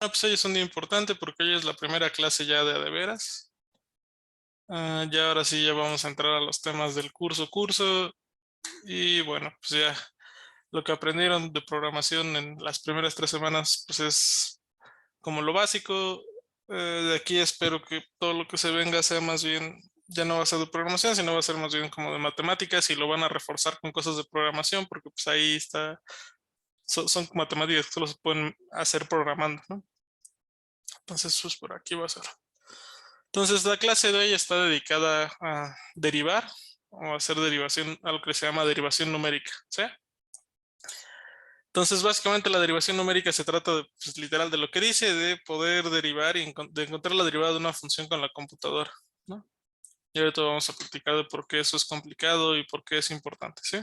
Pues hoy es un día importante porque hoy es la primera clase ya de a de veras. Ya ahora sí ya vamos a entrar a los temas del curso. Y bueno, pues ya lo que aprendieron de programación en las primeras 3 semanas, pues es como lo básico. De aquí espero que todo lo que se venga sea más bien, ya no va a ser de programación, sino va a ser más bien como de matemáticas y lo van a reforzar con cosas de programación porque pues ahí está, son matemáticas que solo se pueden hacer programando, ¿no? Entonces, pues por aquí va a ser. Entonces, la clase de hoy está dedicada a derivar o a hacer derivación, algo que se llama derivación numérica, ¿sí? Entonces, básicamente la derivación numérica se trata de, pues, literal de lo que dice, de poder derivar y de encontrar la derivada de una función con la computadora, ¿no? Y ahorita vamos a platicar de por qué eso es complicado y por qué es importante, ¿sí?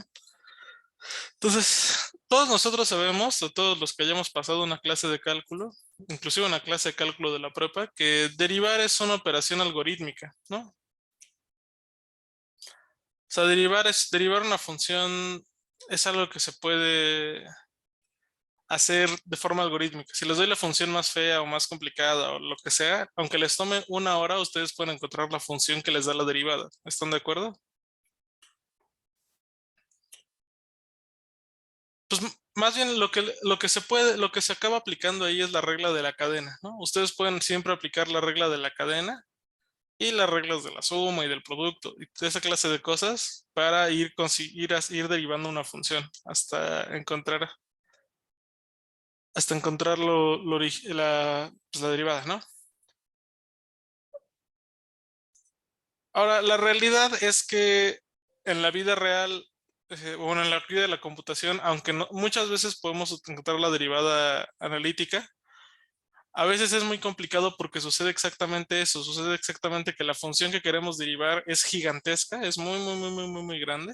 Entonces, todos nosotros sabemos, o todos los que hayamos pasado una clase de cálculo, inclusive una clase de cálculo de la prepa, que derivar es una operación algorítmica, ¿no? O sea, derivar una función es algo que se puede hacer de forma algorítmica. Si les doy la función más fea o más complicada o lo que sea, aunque les tome 1 hora, ustedes pueden encontrar la función que les da la derivada. ¿Están de acuerdo? Pues más bien lo que se acaba aplicando ahí es la regla de la cadena, ¿no? Ustedes pueden siempre aplicar la regla de la cadena y las reglas de la suma y del producto y de esa clase de cosas para ir derivando una función hasta encontrar pues, la derivada, ¿no? Ahora, la realidad es que en la vida real, bueno, en la vida de la computación, aunque muchas veces podemos encontrar la derivada analítica, a veces es muy complicado porque sucede exactamente eso, sucede exactamente que la función que queremos derivar es gigantesca, es muy, muy, muy, muy, muy, muy grande,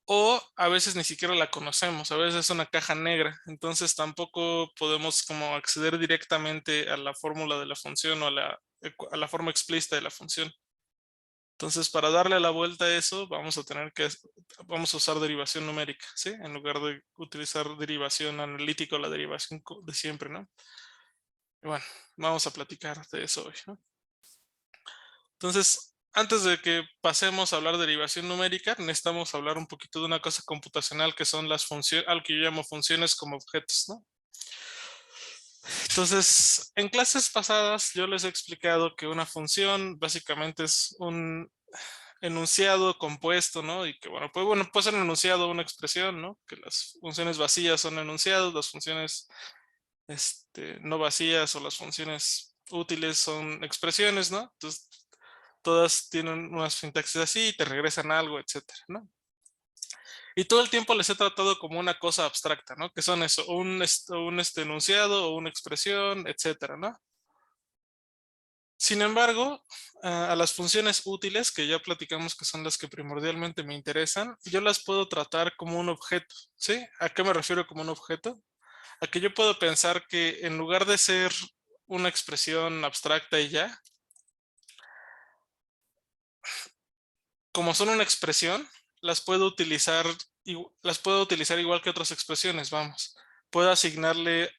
o a veces ni siquiera la conocemos, a veces es una caja negra, entonces tampoco podemos como acceder directamente a la fórmula de la función o a la forma explícita de la función. Entonces, para darle la vuelta a eso, vamos a usar derivación numérica, ¿sí? En lugar de utilizar derivación analítica o la derivación de siempre, ¿no? Y bueno, vamos a platicar de eso hoy, ¿no? Entonces, antes de que pasemos a hablar de derivación numérica, necesitamos hablar un poquito de una cosa computacional que son las funciones, algo que yo llamo funciones como objetos, ¿no? Entonces, en clases pasadas yo les he explicado que una función básicamente es un enunciado compuesto, ¿no? Y que bueno, puede ser un enunciado o una expresión, ¿no? Que las funciones vacías son enunciados, las funciones no vacías o las funciones útiles son expresiones, ¿no? Entonces, todas tienen unas sintaxis así y te regresan algo, etcétera, ¿no? Y todo el tiempo les he tratado como una cosa abstracta, ¿no? Que son eso, un enunciado o una expresión, etcétera, ¿no? Sin embargo, a las funciones útiles, que ya platicamos que son las que primordialmente me interesan, yo las puedo tratar como un objeto, ¿sí? ¿A qué me refiero como un objeto? A que yo puedo pensar que en lugar de ser una expresión abstracta y ya, como son una expresión, las puedo utilizar igual que otras expresiones, vamos. Puedo asignarle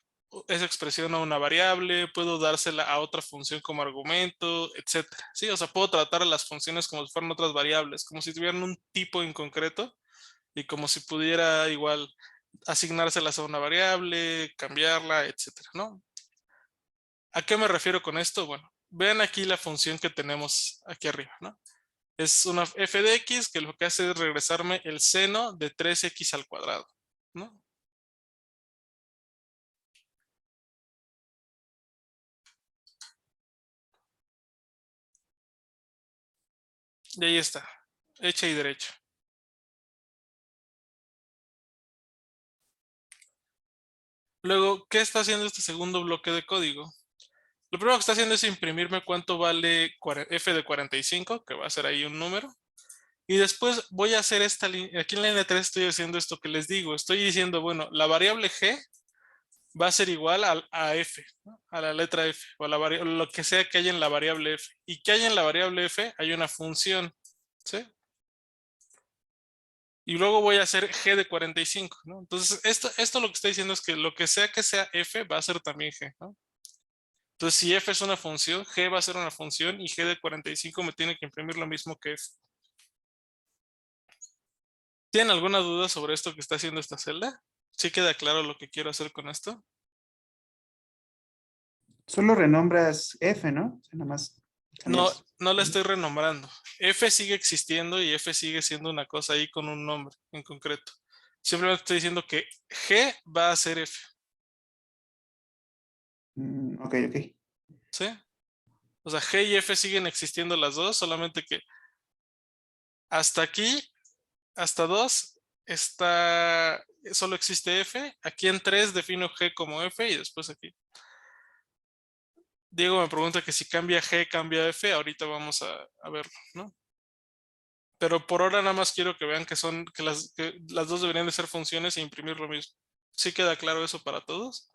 esa expresión a una variable, puedo dársela a otra función como argumento, etcétera. Sí, o sea, puedo tratar a las funciones como si fueran otras variables, como si tuvieran un tipo en concreto y como si pudiera igual asignárselas a una variable, cambiarla, etcétera, ¿no? ¿A qué me refiero con esto? Bueno, vean aquí la función que tenemos aquí arriba, ¿no? Es una f de x que lo que hace es regresarme el seno de 3x al cuadrado, ¿no? Y ahí está, hecha y derecha. Luego, ¿qué está haciendo este segundo bloque de código? Lo primero que está haciendo es imprimirme cuánto vale f de 45, que va a ser ahí un número. Y después voy a hacer esta línea, aquí en la línea 3 estoy haciendo esto que les digo. Estoy diciendo, bueno, la variable g va a ser igual a f, ¿no? A la letra f, o a lo que sea que haya en la variable f. ¿Y qué hay en la variable f? Hay una función, ¿sí? Y luego voy a hacer G de 45, ¿no? Entonces, esto lo que está diciendo es que lo que sea F va a ser también G, ¿no? Entonces, si F es una función, G va a ser una función y G de 45 me tiene que imprimir lo mismo que F. ¿Tienen alguna duda sobre esto que está haciendo esta celda? ¿Sí queda claro lo que quiero hacer con esto? Solo renombras F, ¿no? O sea, nada más No, cambias. no la estoy renombrando. F sigue existiendo y F sigue siendo una cosa ahí con un nombre en concreto. Simplemente estoy diciendo que G va a ser F. Ok, ok. ¿Sí? O sea, G y F siguen existiendo las dos, solamente que hasta aquí, hasta 2, solo existe F. Aquí en 3 defino G como F y después aquí. Diego me pregunta que si cambia G, cambia F. Ahorita vamos a verlo, ¿no? Pero por ahora nada más quiero que vean que las dos deberían de ser funciones e imprimir lo mismo. ¿Sí queda claro eso para todos?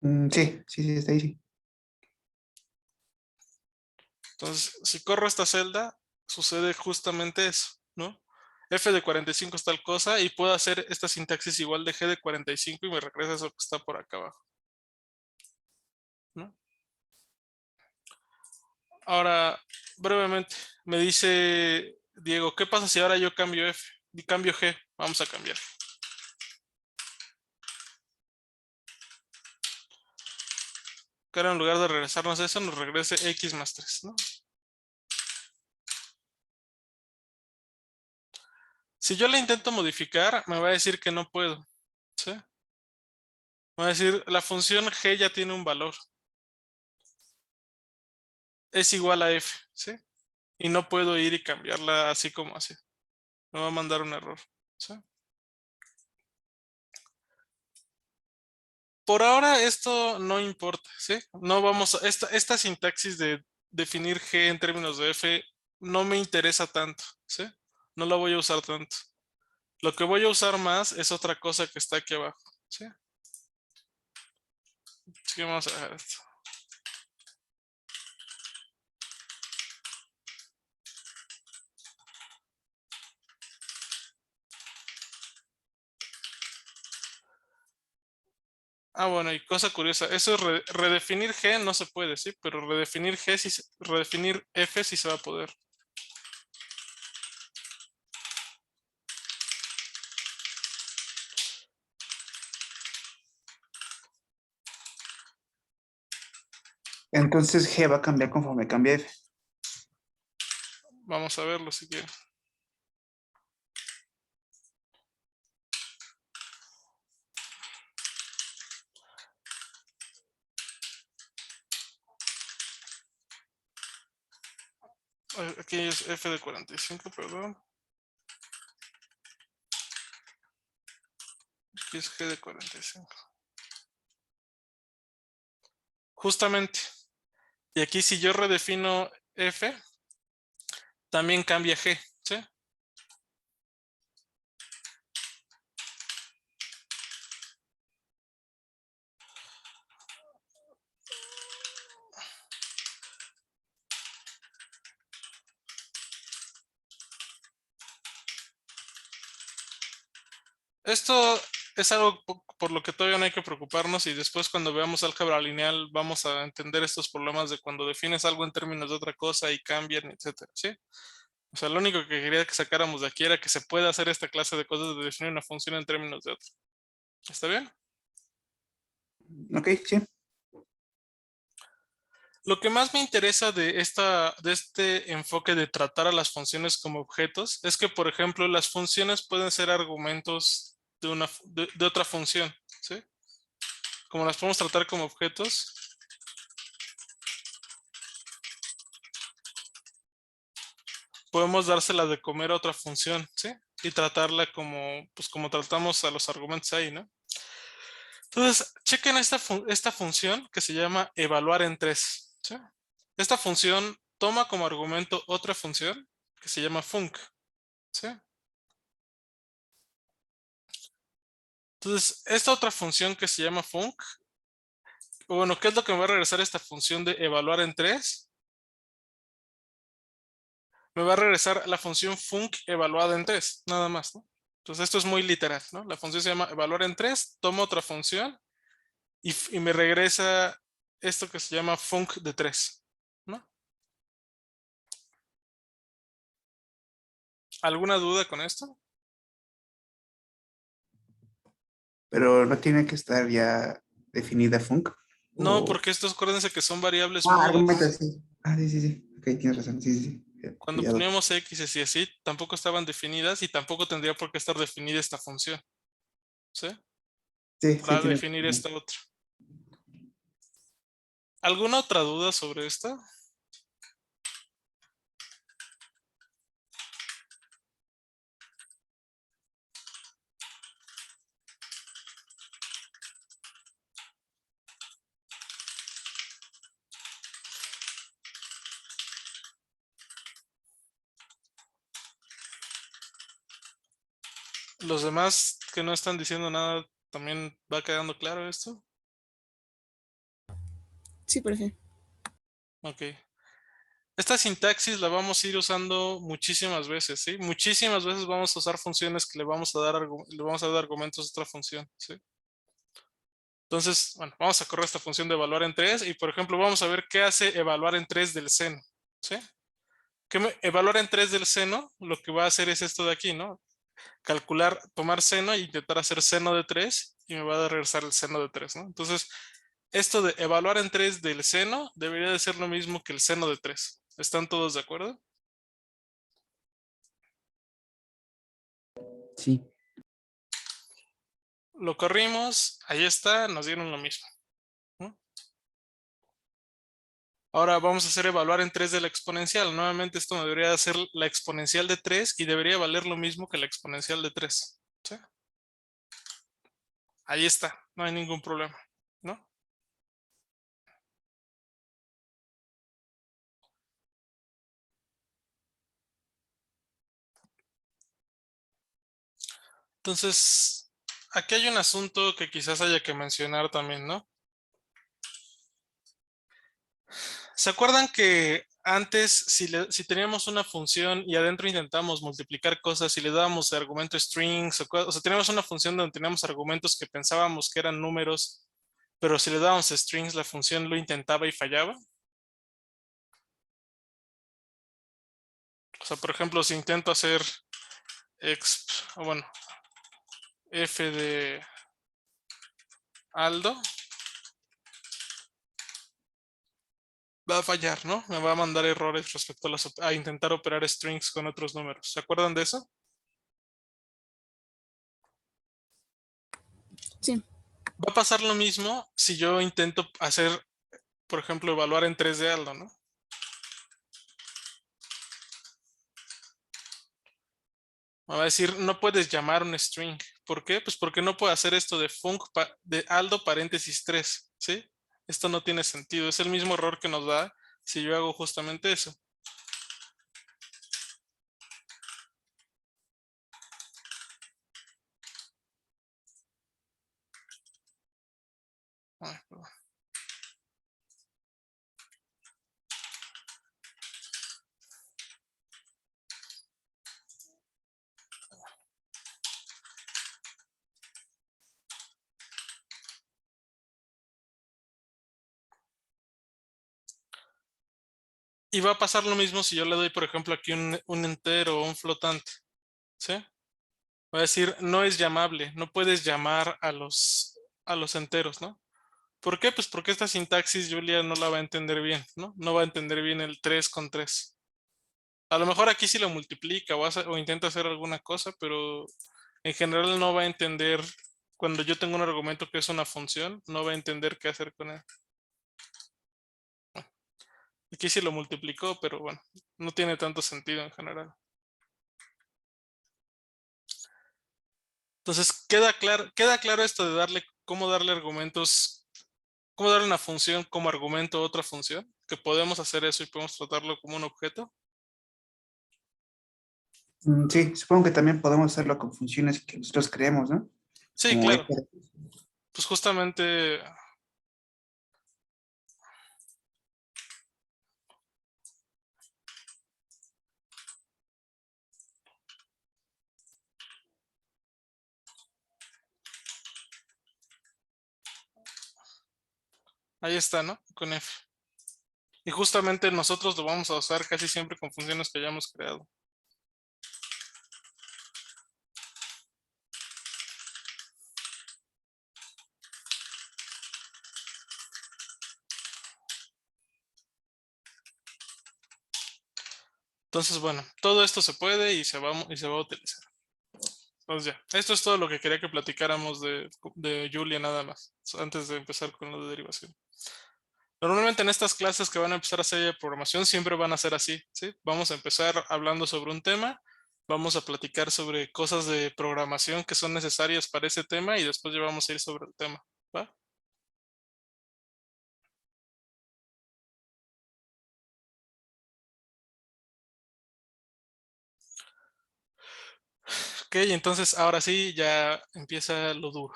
Sí, sí, sí, está ahí, sí. Entonces, si corro esta celda, sucede justamente eso, ¿no? F de 45 es tal cosa y puedo hacer esta sintaxis igual de G de 45 y me regresa eso que está por acá abajo, ¿no? Ahora, brevemente, me dice Diego, ¿qué pasa si ahora yo cambio F y cambio G? Vamos a cambiar. Que ahora en lugar de regresarnos eso, nos regrese X más 3, ¿no? Si yo le intento modificar, me va a decir que no puedo, ¿sí? Me va a decir, la función G ya tiene un valor. Es igual a F, ¿sí? Y no puedo ir y cambiarla así como así. Me va a mandar un error, ¿sí? Por ahora esto no importa, ¿sí? No vamos a, esta sintaxis de definir G en términos de F no me interesa tanto, ¿sí? No la voy a usar tanto. Lo que voy a usar más es otra cosa que está aquí abajo, ¿sí? Así que vamos a dejar esto. Ah, bueno, y cosa curiosa, eso es redefinir G no se puede, ¿sí? Pero redefinir redefinir F sí se va a poder. Entonces G va a cambiar conforme cambia F. Vamos a verlo si quieren. Aquí es F de 45, perdón. Aquí es G de 45. Justamente. Y aquí si yo redefino F, también cambia G, ¿sí? Esto es algo por lo que todavía no hay que preocuparnos y después cuando veamos álgebra lineal vamos a entender estos problemas de cuando defines algo en términos de otra cosa y cambian, etcétera, ¿sí? O sea, lo único que quería que sacáramos de aquí era que se puede hacer esta clase de cosas de definir una función en términos de otra. ¿Está bien? Ok, sí. Lo que más me interesa de este enfoque de tratar a las funciones como objetos es que, por ejemplo, las funciones pueden ser argumentos de otra función, ¿sí? Como las podemos tratar como objetos, podemos dársela de comer a otra función, ¿sí? Y tratarla como, pues como tratamos a los argumentos ahí, ¿no? Entonces, chequen esta función que se llama evaluar en 3, ¿sí? Esta función toma como argumento otra función que se llama func, ¿sí? Entonces, esta otra función que se llama func, bueno, ¿qué es lo que me va a regresar esta función de evaluar en 3? me va a regresar la función func evaluada en 3, nada más, ¿no? Entonces esto es muy literal, ¿no? La función se llama evaluar en 3, tomo otra función y me regresa esto que se llama func de 3, ¿no? ¿Alguna duda con esto? Pero no tiene que estar ya definida func. No, O... porque estos, acuérdense que son variables Ah, argumentos, mudas. sí. Ah, sí, sí, sí. Ok, tienes razón. Sí, sí, sí. Cuando Ya, poníamos x y así, tampoco estaban definidas y tampoco tendría por qué estar definida esta función, ¿sí? sí, sí, Para tienes definir razón. esta otra. ¿Alguna otra duda sobre esta? Los demás que no están diciendo nada, ¿también va quedando claro esto? Sí, profe. Ok. Esta sintaxis la vamos a ir usando muchísimas veces, ¿sí? Muchísimas veces vamos a usar funciones que le vamos a dar, argumentos a otra función, ¿sí? Entonces, bueno, vamos a correr esta función de evaluar en 3 y, por ejemplo, vamos a ver qué hace evaluar en 3 del seno, ¿sí? Evaluar en 3 del seno, lo que va a hacer es esto de aquí, ¿no? Calcular, tomar seno e intentar hacer seno de 3 y me va a regresar el seno de 3, ¿no? Entonces, esto de evaluar en 3 del seno debería de ser lo mismo que el seno de 3. ¿Están todos de acuerdo? Sí. Lo corrimos, ahí está, nos dieron lo mismo, ¿no? Ahora vamos a hacer evaluar en 3 de la exponencial. Nuevamente esto me debería hacer la exponencial de 3 y debería valer lo mismo que la exponencial de 3, ¿sí? Ahí está, no hay ningún problema, ¿no? Entonces, aquí hay un asunto que quizás haya que mencionar también, ¿no? ¿Se acuerdan que antes, si teníamos una función y adentro intentamos multiplicar cosas y le dábamos de argumento strings, o sea, teníamos una función donde teníamos argumentos que pensábamos que eran números, pero si le dábamos strings, la función lo intentaba y fallaba? O sea, por ejemplo, si intento hacer exp, bueno, f de Aldo, va a fallar, ¿no? Me va a mandar errores respecto a intentar operar strings con otros números. ¿Se acuerdan de eso? Sí. Va a pasar lo mismo si yo intento hacer, por ejemplo, evaluar en 3 de Aldo, ¿no? Me va a decir, no puedes llamar un string. ¿Por qué? Pues porque no puedo hacer esto de func de Aldo paréntesis 3, ¿sí? Esto no tiene sentido. Es el mismo error que nos da si yo hago justamente eso. Ay, perdón. Y va a pasar lo mismo si yo le doy, por ejemplo, aquí un entero o un flotante, ¿sí? Va a decir, no es llamable, no puedes llamar a los enteros, ¿no? ¿Por qué? Pues porque esta sintaxis Julia no la va a entender bien, ¿no? No va a entender bien el 3 con 3. A lo mejor aquí sí lo multiplica o intenta hacer alguna cosa, pero en general no va a entender, cuando yo tengo un argumento que es una función, no va a entender qué hacer con él. Aquí sí lo multiplicó, pero bueno, no tiene tanto sentido en general. Entonces, queda claro esto de cómo darle argumentos, cómo darle una función como argumento a otra función, que podemos hacer eso y podemos tratarlo como un objeto. Sí, supongo que también podemos hacerlo con funciones que nosotros creemos, ¿no? Sí, Como claro. f. Pues justamente, Ahí está, ¿no? Con f. Y justamente nosotros lo vamos a usar casi siempre con funciones que hayamos creado. Entonces, bueno, todo esto se puede y se va a utilizar. Entonces ya, esto es todo lo que quería que platicáramos de Julia nada más, antes de empezar con lo de derivación. Normalmente en estas clases que van a empezar a hacer de programación siempre van a ser así, ¿sí? Vamos a empezar hablando sobre un tema, vamos a platicar sobre cosas de programación que son necesarias para ese tema y después ya vamos a ir sobre el tema, ¿va? Ok, entonces ahora sí ya empieza lo duro.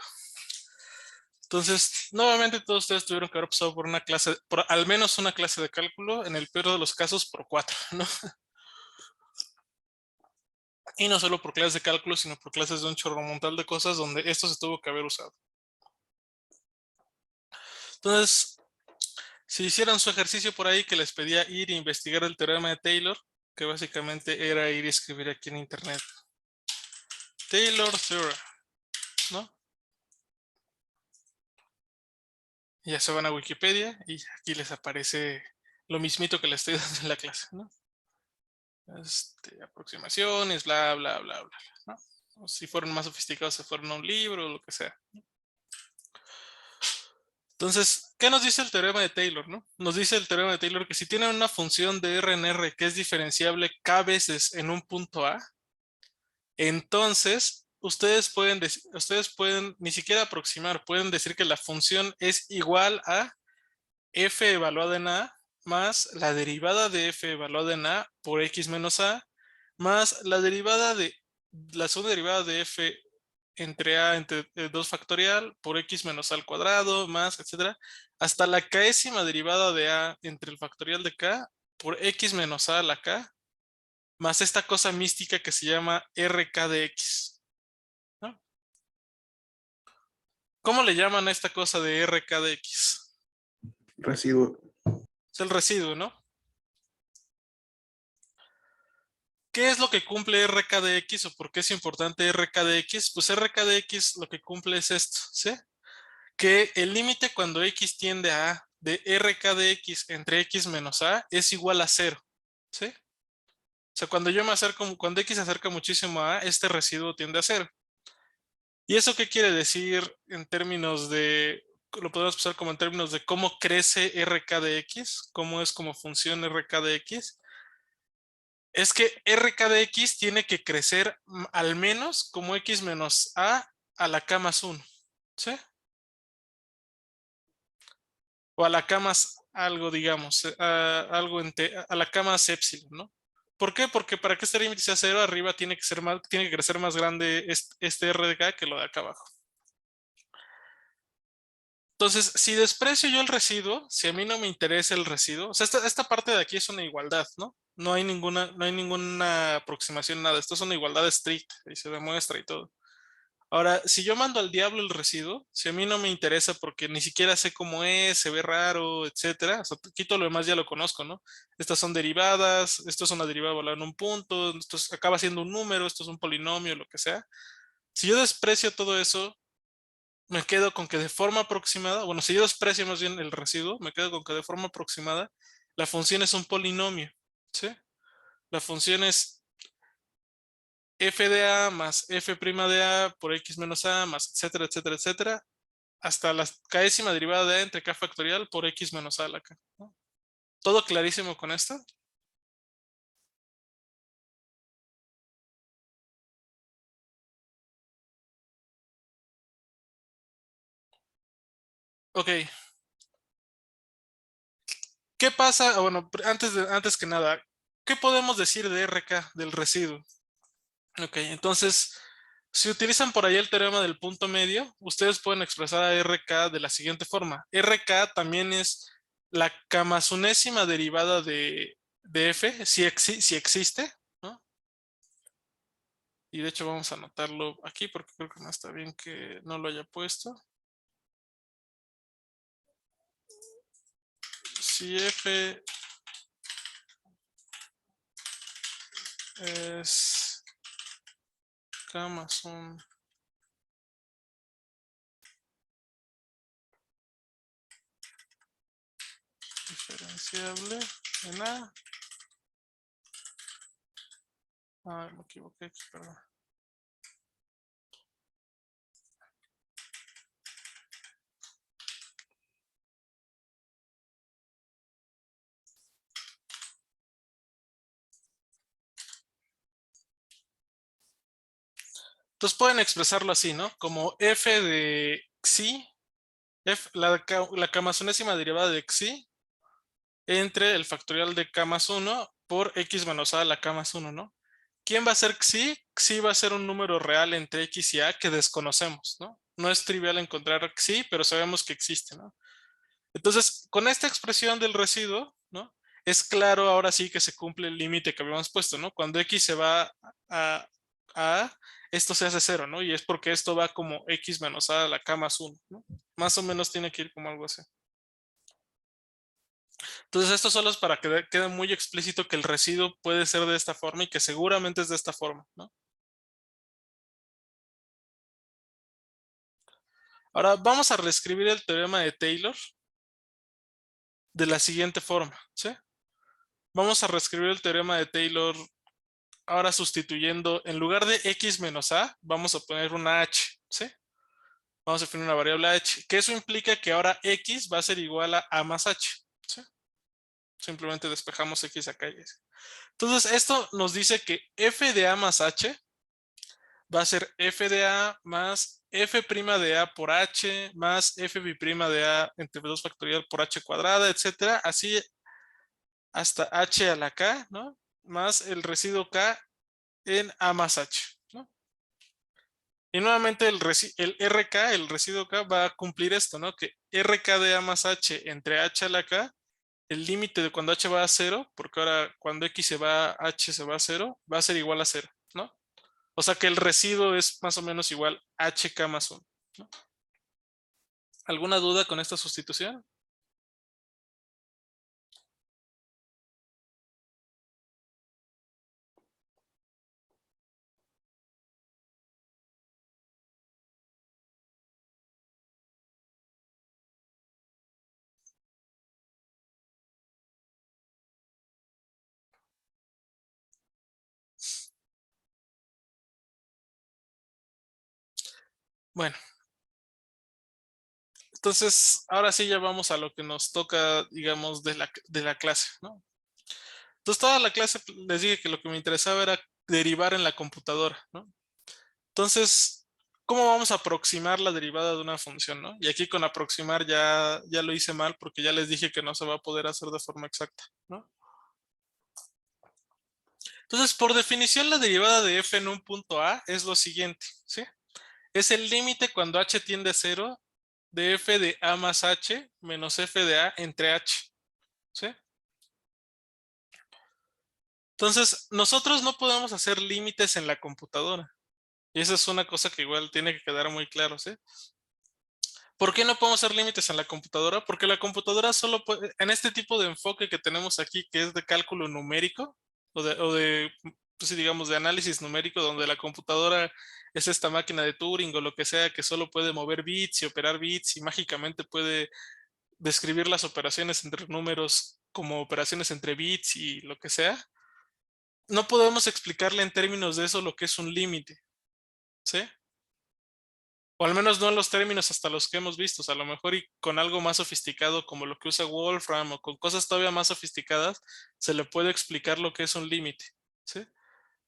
Entonces, nuevamente todos ustedes tuvieron que haber pasado por una clase, por al menos una clase de cálculo, en el peor de los casos por 4, ¿no? Y no solo por clases de cálculo, sino por clases de un chorro montal de cosas donde esto se tuvo que haber usado. Entonces, si hicieran su ejercicio por ahí que les pedía ir e investigar el teorema de Taylor, que básicamente era ir y escribir aquí en internet Taylor Theorem, ¿no? Y ya se van a Wikipedia y aquí les aparece lo mismito que les estoy dando en la clase, ¿no? Aproximaciones, bla, bla, bla, bla, ¿no? O si fueron más sofisticados, se fueron a un libro, o lo que sea. Entonces, ¿qué nos dice el teorema de Taylor, no? Nos dice el teorema de Taylor que si tienen una función de R en R que es diferenciable k veces en un punto A, entonces ustedes pueden ni siquiera aproximar, pueden decir que la función es igual a f evaluada en A más la derivada de f evaluada en A por x menos A más la segunda derivada de f entre A entre 2 factorial por x menos A al cuadrado más, etcétera, hasta la késima derivada de A entre el factorial de K por x menos A a la K más esta cosa mística que se llama RK de X, ¿no? ¿Cómo le llaman a esta cosa de RK de X? Residuo. Es el residuo, ¿no? ¿Qué es lo que cumple RK de X o por qué es importante RK de X? Pues RK de X lo que cumple es esto, ¿sí? Que el límite cuando X tiende a A de RK de X entre X menos A es igual a 0, ¿sí? O sea, cuando X se acerca muchísimo a A, este residuo tiende a 0. ¿Y eso qué quiere decir en términos lo podemos pasar como en términos de cómo crece RK de X, cómo es como funciona RK de X? Es que RK de X tiene que crecer al menos como X menos a la K más 1, ¿sí? O a la K más algo, digamos, a la K más epsilon, ¿no? ¿Por qué? Porque para que este límite sea 0, arriba tiene que crecer más grande este R de K que lo de acá abajo. Entonces, si desprecio yo el residuo, si a mí no me interesa el residuo, o sea, esta parte de aquí es una igualdad, ¿no? No hay ninguna aproximación, nada. Esto es una igualdad estricta y se demuestra y todo. Ahora, si yo mando al diablo el residuo, si a mí no me interesa porque ni siquiera sé cómo es, se ve raro, etcétera, o sea, quito lo demás ya lo conozco, ¿no? Estas son derivadas, esto es una derivada volada en un punto, esto acaba siendo un número, esto es un polinomio, lo que sea. Si yo desprecio todo eso, me quedo con que de forma aproximada, bueno, si yo desprecio más bien el residuo, me quedo con que de forma aproximada la función es un polinomio, ¿sí? La función es f de a más f' de a por x menos a más etcétera, etcétera, etcétera, hasta la késima derivada de a entre k factorial por x menos a a la k, ¿no? ¿Todo clarísimo con esto? Ok. ¿Qué pasa? Bueno, antes que nada, ¿qué podemos decir de RK, del residuo? Ok, entonces, si utilizan por ahí el teorema del punto medio, ustedes pueden expresar a RK de la siguiente forma. RK también es la k-unésima derivada de f, si existe, ¿no? Y de hecho vamos a anotarlo aquí porque creo que no está bien que no lo haya puesto. si f es k más 1 diferenciable en A. Ah, me equivoqué aquí, perdón. Entonces pueden expresarlo así, ¿no? Como f de xi, la k más unésima derivada de xi entre el factorial de k más 1 por x menos a a la k más 1, ¿no? ¿Quién va a ser xi? Xi va a ser un número real entre x y a que desconocemos, ¿no? No es trivial encontrar xi, pero sabemos que existe, ¿no? Entonces, con esta expresión del residuo, ¿no? Es claro ahora sí que se cumple el límite que habíamos puesto, ¿no? Cuando x se va a, esto se hace 0, ¿no? Y es porque esto va como x menos a la k más 1, ¿no? Más o menos tiene que ir como algo así. Entonces, esto solo es para que quede muy explícito que el residuo puede ser de esta forma y que seguramente es de esta forma, ¿no? Ahora vamos a reescribir el teorema de Taylor de la siguiente forma, ¿sí? Vamos a reescribir el teorema de Taylor ahora sustituyendo, en lugar de x menos a, vamos a poner una h, ¿sí? Vamos a definir una variable h, que eso implica que ahora x va a ser igual a más h, ¿sí? Simplemente despejamos x acá y x. Entonces, esto nos dice que f de a más h va a ser f de a más f' de a por h más f' de a entre 2 factorial por h cuadrada, etcétera, así hasta h a la k, ¿no? Más el residuo k en a más h, ¿no? Y nuevamente el RK, el residuo K, va a cumplir esto, ¿no? Que RK de A más H entre H a la K, el límite de cuando H va a 0, porque ahora cuando X se va a H se va a 0, va a ser igual a 0, ¿no? O sea que el residuo es más o menos igual a HK más 1, ¿no? ¿Alguna duda con esta sustitución? Bueno, entonces ahora sí ya vamos a lo que nos toca, digamos, de la clase, ¿no? Entonces toda la clase les dije que lo que me interesaba era derivar en la computadora, ¿no? Entonces, ¿cómo vamos a aproximar la derivada de una función, no? Y aquí con aproximar ya lo hice mal porque ya les dije que no se va a poder hacer de forma exacta, ¿no? Entonces, por definición, la derivada de f en un punto A es lo siguiente, ¿sí? Es el límite cuando h tiende a 0 de f de a más h menos f de a entre h, ¿sí? Entonces, nosotros no podemos hacer límites en la computadora. Y esa es una cosa que igual tiene que quedar muy claro, ¿sí? ¿Por qué no podemos hacer límites en la computadora? Porque la computadora solo puede, en este tipo de enfoque que tenemos aquí, que es de cálculo numérico, pues sí, digamos, de análisis numérico, donde la computadora es esta máquina de Turing o lo que sea, que solo puede mover bits y operar bits y mágicamente puede describir las operaciones entre números como operaciones entre bits y lo que sea. No podemos explicarle en términos de eso lo que es un límite, ¿sí? O al menos no en los términos hasta los que hemos visto. O sea, a lo mejor y con algo más sofisticado como lo que usa Wolfram o con cosas todavía más sofisticadas, se le puede explicar lo que es un límite, ¿sí?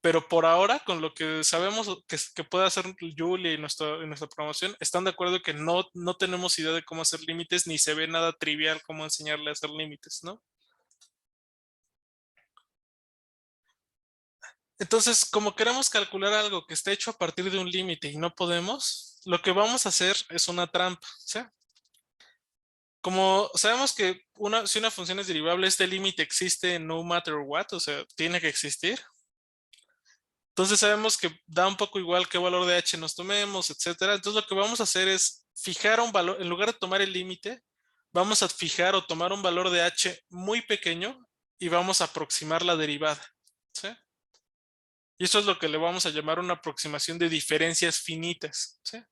Pero por ahora, con lo que sabemos que puede hacer Julia y nuestra programación, están de acuerdo que no tenemos idea de cómo hacer límites, ni se ve nada trivial cómo enseñarle a hacer límites, ¿no? Entonces, como queremos calcular algo que esté hecho a partir de un límite y no podemos, lo que vamos a hacer es una trampa, ¿sí? Como sabemos que si una función es derivable, este límite existe no matter what, o sea, tiene que existir. Entonces sabemos que da un poco igual qué valor de h nos tomemos, etcétera. Entonces lo que vamos a hacer es fijar un valor, en lugar de tomar el límite, vamos a fijar o tomar un valor de h muy pequeño y vamos a aproximar la derivada, ¿sí? Y eso es lo que le vamos a llamar una aproximación de diferencias finitas, ¿sí?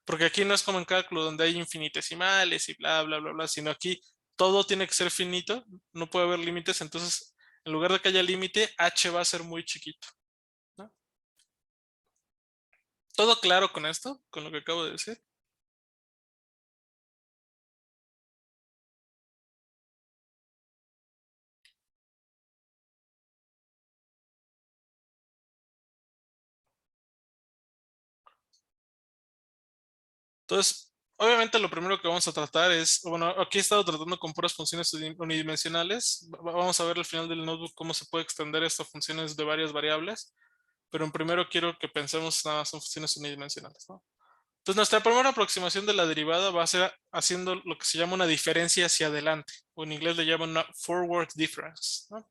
Porque aquí no es como en cálculo donde hay infinitesimales y bla, bla, bla, bla, sino aquí todo tiene que ser finito, no puede haber límites, entonces en lugar de que haya límite, h va a ser muy chiquito, ¿no? ¿Todo claro con esto? Con lo que acabo de decir. Entonces, obviamente lo primero que vamos a tratar es, bueno, aquí he estado tratando con puras funciones unidimensionales. Vamos a ver al final del notebook cómo se puede extender esto a funciones de varias variables, pero en primero quiero que pensemos nada más en funciones unidimensionales, ¿no? Entonces, nuestra primera aproximación de la derivada va a ser haciendo lo que se llama una diferencia hacia adelante, o en inglés le llaman una forward difference, ¿no?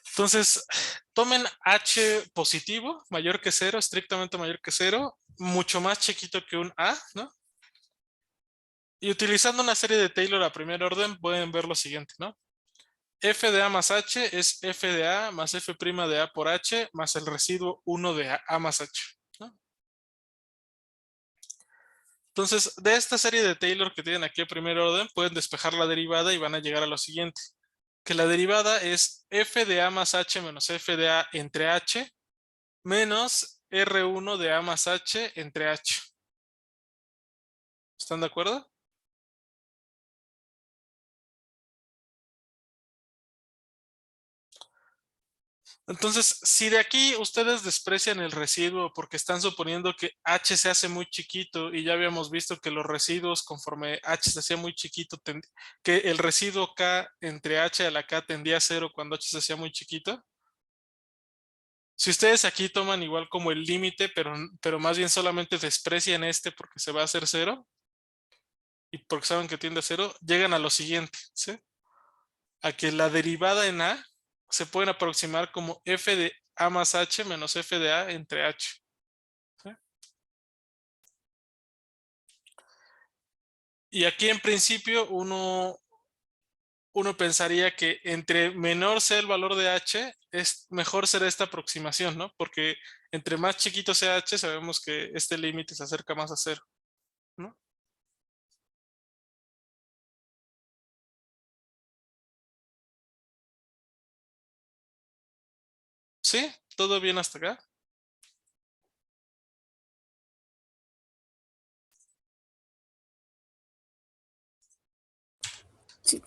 Entonces, tomen h positivo, mayor que 0, estrictamente mayor que 0, mucho más chiquito que un a, ¿no? Y utilizando una serie de Taylor a primer orden, pueden ver lo siguiente, ¿no? F de A más H es F de A más F' de A por H más el residuo 1 de A más H, ¿no? Entonces, de esta serie de Taylor que tienen aquí a primer orden, pueden despejar la derivada y van a llegar a lo siguiente. Que la derivada es F de A más H menos F de A entre H menos R1 de A más H entre H. ¿Están de acuerdo? Entonces, si de aquí ustedes desprecian el residuo porque están suponiendo que h se hace muy chiquito y ya habíamos visto que los residuos conforme h se hacía muy chiquito, que el residuo k entre h a la k tendía a 0 cuando h se hacía muy chiquito. Si ustedes aquí toman igual como el límite, pero más bien solamente desprecian este porque se va a hacer 0 y porque saben que tiende a 0, llegan a lo siguiente, ¿sí? A que la derivada en a se pueden aproximar como f de a más h menos f de a entre h, ¿sí? Y aquí en principio uno pensaría que entre menor sea el valor de h, es mejor será esta aproximación, ¿no? Porque entre más chiquito sea h, sabemos que este límite se acerca más a 0, ¿no? ¿Sí? ¿Todo bien hasta acá? Sí.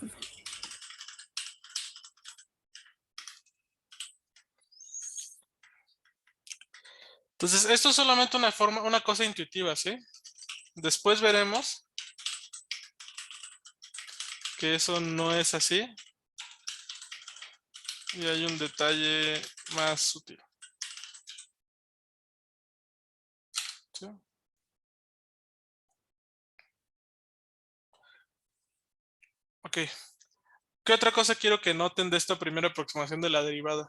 Entonces, esto es solamente una cosa intuitiva, ¿sí? Después veremos que eso no es así. Y hay un detalle más sutil, ¿sí? Ok. ¿Qué otra cosa quiero que noten de esta primera aproximación de la derivada?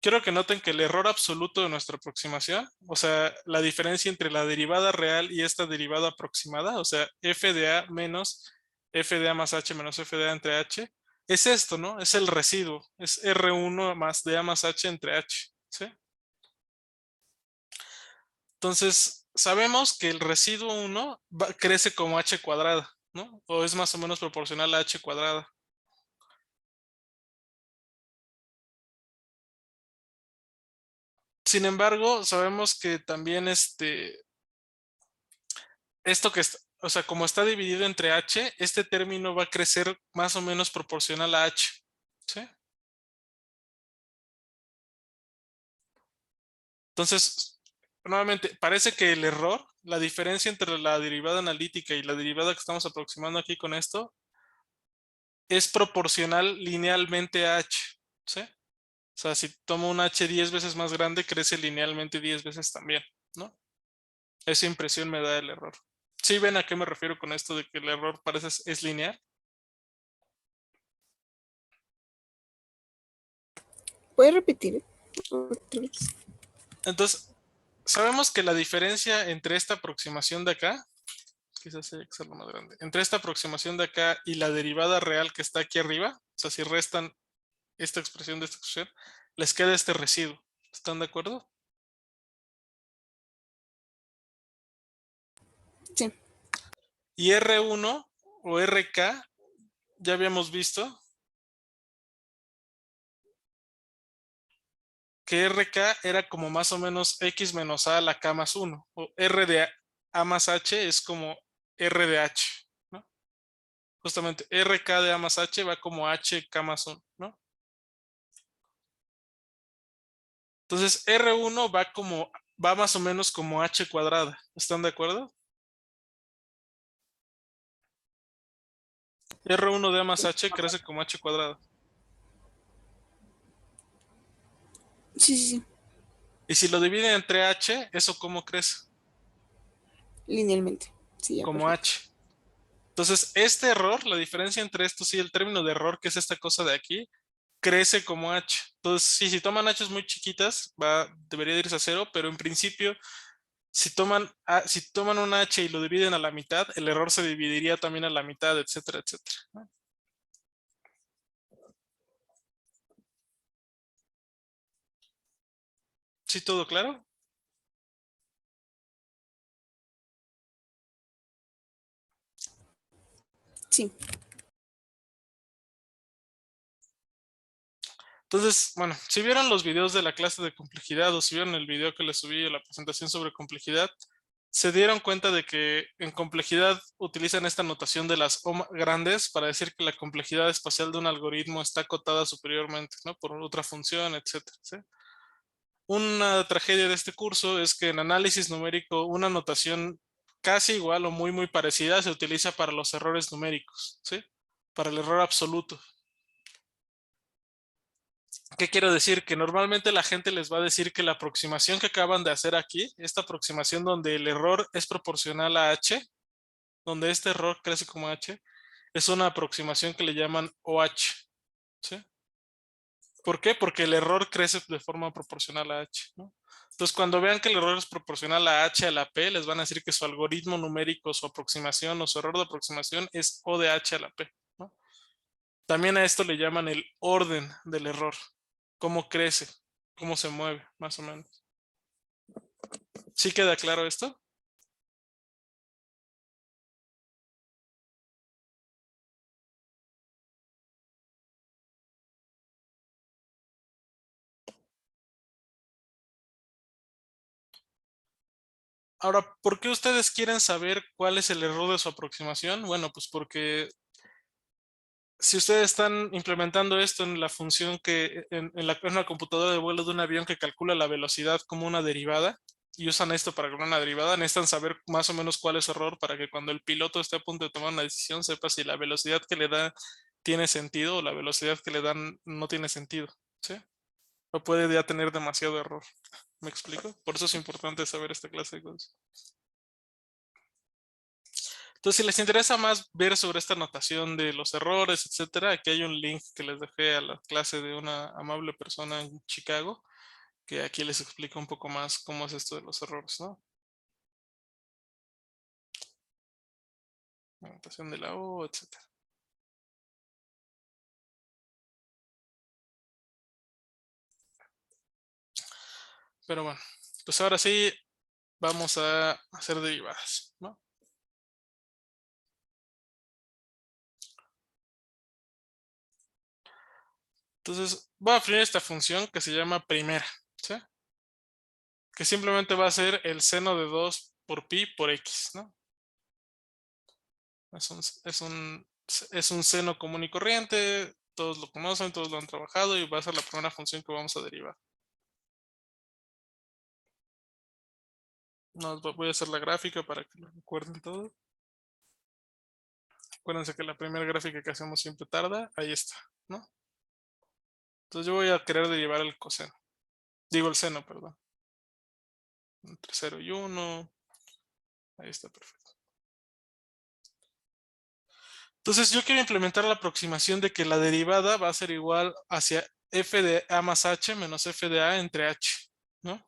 Quiero que noten que el error absoluto de nuestra aproximación, o sea, la diferencia entre la derivada real y esta derivada aproximada, o sea, f de a menos f de a más h menos f de a entre h, es esto, ¿no? Es el residuo, es R1 más de a más h entre h, ¿sí? Entonces, sabemos que el residuo 1 crece como h cuadrada, ¿no? O es más o menos proporcional a h cuadrada. Sin embargo, sabemos que también esto que está, o sea, como está dividido entre h, este término va a crecer más o menos proporcional a h, ¿sí? Entonces, nuevamente, parece que el error, la diferencia entre la derivada analítica y la derivada que estamos aproximando aquí con esto, es proporcional linealmente a h, ¿sí? O sea, si tomo un h 10 veces más grande, crece linealmente 10 veces también, ¿no? Esa impresión me da el error. ¿Sí ven a qué me refiero con esto de que el error parece es lineal? ¿Puedes repetir otra vez? Entonces, sabemos que la diferencia entre esta aproximación de acá, quizás hay que hacerlo más grande. Entre esta aproximación de acá y la derivada real que está aquí arriba, o sea, si restan esta expresión de esta expresión, les queda este residuo. ¿Están de acuerdo? Sí. Y R1 o RK, ya habíamos visto que RK era como más o menos X menos A a la K más 1, o R de A más H es como R de H, ¿no? Justamente RK de A más H va como HK más 1, ¿no? Entonces R1 va más o menos como H cuadrada, ¿están de acuerdo? R1 de A más H crece como H cuadrada. Sí, sí, sí. Y si lo dividen entre H, ¿eso cómo crece? Linealmente. Sí, ya, Como perfecto. H. Entonces, este error, la diferencia entre estos y el término de error, que es esta cosa de aquí, crece como H. Entonces, sí, si toman H's muy chiquitas, debería irse a 0, pero en principio, si toman un H y lo dividen a la mitad, el error se dividiría también a la mitad, etcétera, etcétera, ¿no? ¿Sí todo claro? Sí. Entonces, bueno, si vieron los videos de la clase de complejidad o si vieron el video que les subí a la presentación sobre complejidad, se dieron cuenta de que en complejidad utilizan esta notación de las O grandes para decir que la complejidad espacial de un algoritmo está acotada superiormente, ¿no? Por otra función, etcétera, ¿sí? Una tragedia de este curso es que en análisis numérico una notación casi igual o muy muy parecida se utiliza para los errores numéricos, ¿sí? Para el error absoluto. ¿Qué quiero decir? Que normalmente la gente les va a decir que la aproximación que acaban de hacer aquí, esta aproximación donde el error es proporcional a h, donde este error crece como h, es una aproximación que le llaman OH, ¿sí? ¿Por qué? Porque el error crece de forma proporcional a h, ¿no? Entonces, cuando vean que el error es proporcional a h a la p, les van a decir que su algoritmo numérico, su aproximación o su error de aproximación es O de h a la p, ¿no? También a esto le llaman el orden del error. Cómo crece, cómo se mueve, más o menos. ¿Sí queda claro esto? Ahora, ¿por qué ustedes quieren saber cuál es el error de su aproximación? Bueno, pues porque si ustedes están implementando esto en la función que en una computadora de vuelo de un avión que calcula la velocidad como una derivada y usan esto para calcular una derivada, necesitan saber más o menos cuál es su error para que cuando el piloto esté a punto de tomar una decisión sepa si la velocidad que le da tiene sentido o la velocidad que le dan no tiene sentido, ¿sí? O puede ya tener demasiado error. ¿Me explico? Por eso es importante saber esta clase de cosas. Entonces, si les interesa más ver sobre esta notación de los errores, etcétera, aquí hay un link que les dejé a la clase de una amable persona en Chicago, que aquí les explica un poco más cómo es esto de los errores, ¿no? La notación de la O, etcétera. Pero bueno, pues ahora sí vamos a hacer derivadas, ¿no? Entonces, voy a definir esta función que se llama primera, ¿sí? Que simplemente va a ser el seno de 2 por pi por x, ¿no? Es un seno común y corriente, todos lo conocen, todos lo han trabajado y va a ser la primera función que vamos a derivar. Voy a hacer la gráfica para que lo recuerden todo. Acuérdense que la primera gráfica que hacemos siempre tarda, ahí está, ¿no? Entonces yo voy a querer derivar el coseno. Digo el seno, perdón. Entre 0 y 1. Ahí está, perfecto. Entonces yo quiero implementar la aproximación de que la derivada va a ser igual hacia f de a más h menos f de a entre h, ¿no?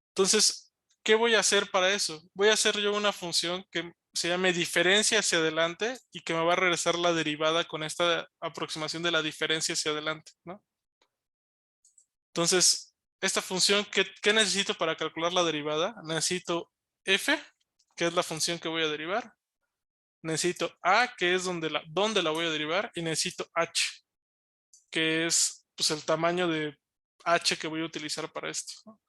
Entonces, ¿qué voy a hacer para eso? Voy a hacer yo una función que se llame diferencia hacia adelante y que me va a regresar la derivada con esta aproximación de la diferencia hacia adelante, ¿no? Entonces, esta función, ¿qué necesito para calcular la derivada? Necesito f, que es la función que voy a derivar. Necesito a, que es donde la voy a derivar. Y necesito h, que es pues, el tamaño de h que voy a utilizar para esto, ¿no?